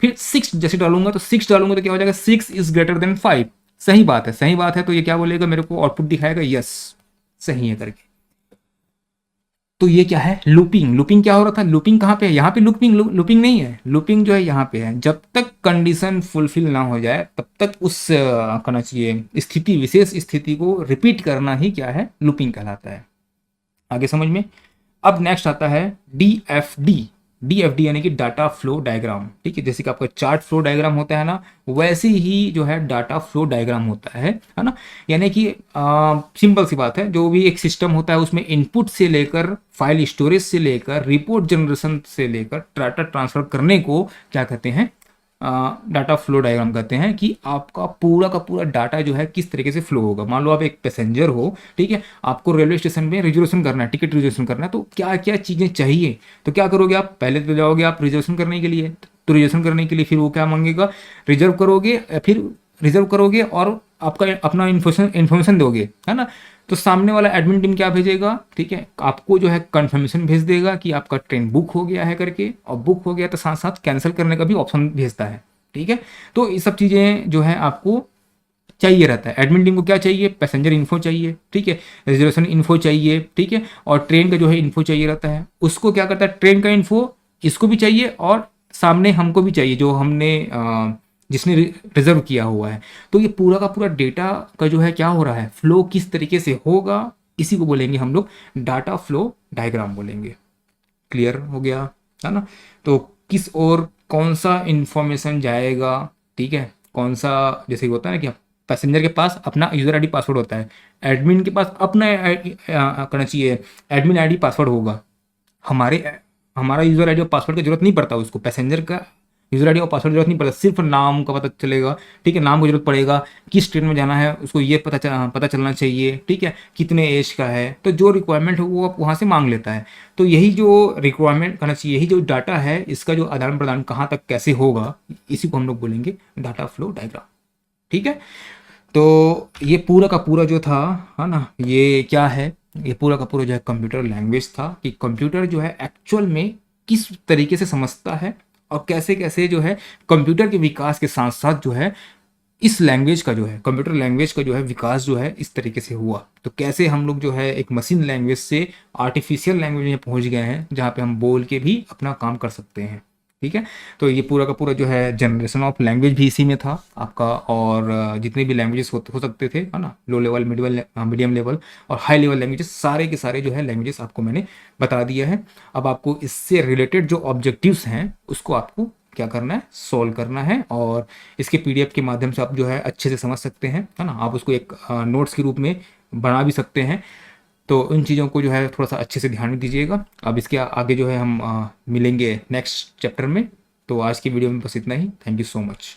फिर 6 जैसे डालूंगा, तो 6 डालूंगा तो क्या हो जाएगा, 6 इज ग्रेटर देन 5। सही बात है, सही बात है, तो ये क्या बोलेगा, मेरे को आउटपुट दिखाएगा यस, सही है करके। तो ये क्या है, लूपिंग। लूपिंग क्या हो रहा था, लूपिंग कहाँ पे है, यहाँ पे लूपिंग, लूपिंग नहीं है, लूपिंग जो है यहाँ पे है। जब तक कंडीशन फुलफिल ना हो जाए तब तक उस कहना चाहिए स्थिति, विशेष स्थिति को रिपीट करना ही क्या है, लूपिंग कहलाता है। आगे समझ में। अब नेक्स्ट आता है DFD। DFD यानी कि डाटा फ्लो डायग्राम। ठीक है, जैसे कि आपका चार्ट फ्लो डायग्राम होता है ना, वैसे ही जो है डाटा फ्लो डायग्राम होता है ना। यानी कि सिंपल सी बात है, जो भी एक सिस्टम होता है उसमें इनपुट से लेकर फाइल स्टोरेज से लेकर रिपोर्ट जनरेशन से लेकर डाटा ट्रांसफर करने को क्या कहते हैं, डाटा फ्लो डायग्राम कहते हैं। कि आपका पूरा का पूरा डाटा जो है किस तरीके से फ्लो होगा। मान लो आप एक पैसेंजर हो, ठीक है, आपको रेलवे स्टेशन में रिजर्वेशन करना है, टिकट रिजर्वेशन करना है, तो क्या क्या चीज़ें चाहिए, तो क्या करोगे आप, पहले तो जाओगे आप रिजर्वेशन करने के लिए, तो रिजर्वेशन करने के लिए फिर वो क्या मांगेगा, रिजर्व करोगे, फिर रिजर्व करोगे और आपका अपना इन्फॉर्मेशन दोगे, है ना। तो सामने वाला एडमिन टीम क्या भेजेगा, ठीक है, आपको जो है कंफर्मेशन भेज देगा कि आपका ट्रेन बुक हो गया है करके, और बुक हो गया तो साथ साथ कैंसिल करने का भी ऑप्शन भेजता है। ठीक है, तो ये सब चीज़ें जो है आपको चाहिए रहता है। एडमिन टीम को क्या चाहिए, पैसेंजर इन्फो चाहिए, ठीक है, रिजर्वेशन इन्फो चाहिए, ठीक है, और ट्रेन का जो है इन्फो चाहिए रहता है। उसको क्या करता है, ट्रेन का इन्फो इसको भी चाहिए और सामने हमको भी चाहिए, जो हमने जिसने रिजर्व किया हुआ है। तो ये पूरा का पूरा डेटा का जो है क्या हो रहा है, फ्लो किस तरीके से होगा, इसी को बोलेंगे हम लोग डाटा फ्लो डायग्राम बोलेंगे। क्लियर हो गया, है ना। तो किस और कौन सा इंफॉर्मेशन जाएगा, ठीक है, कौन सा, जैसे होता है ना कि पैसेंजर के पास अपना यूज़र आईडी पासवर्ड होता है, एडमिन के पास अपना करना चाहिए एडमिन आईडी पासवर्ड होगा। हमारे हमारा यूज़र आईडी और पासवर्ड की जरूरत नहीं पड़ता उसको, पैसेंजर का यूज़र आईडी और पासवर्ड की जरूरत नहीं पड़ता, सिर्फ नाम का पता चलेगा। ठीक है, नाम की जरूरत पड़ेगा, किस ट्रेन में जाना है उसको ये पता चलना चाहिए, ठीक है, कितने एज का है, तो जो रिक्वायरमेंट है वो आप वहाँ से मांग लेता है। तो यही जो रिक्वायरमेंट करना चाहिए, यही जो डाटा है, इसका जो आदान प्रदान कहाँ तक कैसे होगा, इसी को हम लोग बोलेंगे डाटा फ्लो डायग्राम। ठीक है, तो ये पूरा का पूरा जो था, है ना, ये क्या है, ये पूरा का पूरा जो है कंप्यूटर लैंग्वेज था। कि कंप्यूटर जो है एक्चुअल में किस तरीके से समझता है और कैसे कैसे जो है कंप्यूटर के विकास के साथ साथ जो है इस लैंग्वेज का जो है, कंप्यूटर लैंग्वेज का जो है विकास जो है इस तरीके से हुआ। तो कैसे हम लोग जो है एक मशीन लैंग्वेज से आर्टिफिशियल लैंग्वेज में पहुंच गए हैं, जहाँ पे हम बोल के भी अपना काम कर सकते हैं। ठीक है, तो ये पूरा का पूरा जो है जनरेशन ऑफ लैंग्वेज भी इसी में था आपका। और जितने भी लैंग्वेजेस हो सकते थे, है ना, लो लेवल, मीडियम लेवल और हाई लेवल लैंग्वेजेस, सारे के सारे जो है लैंग्वेजेस आपको मैंने बता दिया है। अब आपको इससे रिलेटेड जो ऑब्जेक्टिव्स हैं उसको आपको क्या करना है, सोल्व करना है। और इसके PDF के माध्यम से आप जो है अच्छे से समझ सकते हैं, है ना। आप उसको एक नोट्स के रूप में बना भी सकते हैं। तो इन चीज़ों को जो है थोड़ा सा अच्छे से ध्यान में दीजिएगा। अब इसके आगे जो है हम मिलेंगे नेक्स्ट चैप्टर में। तो आज की वीडियो में बस इतना ही। Thank you so much.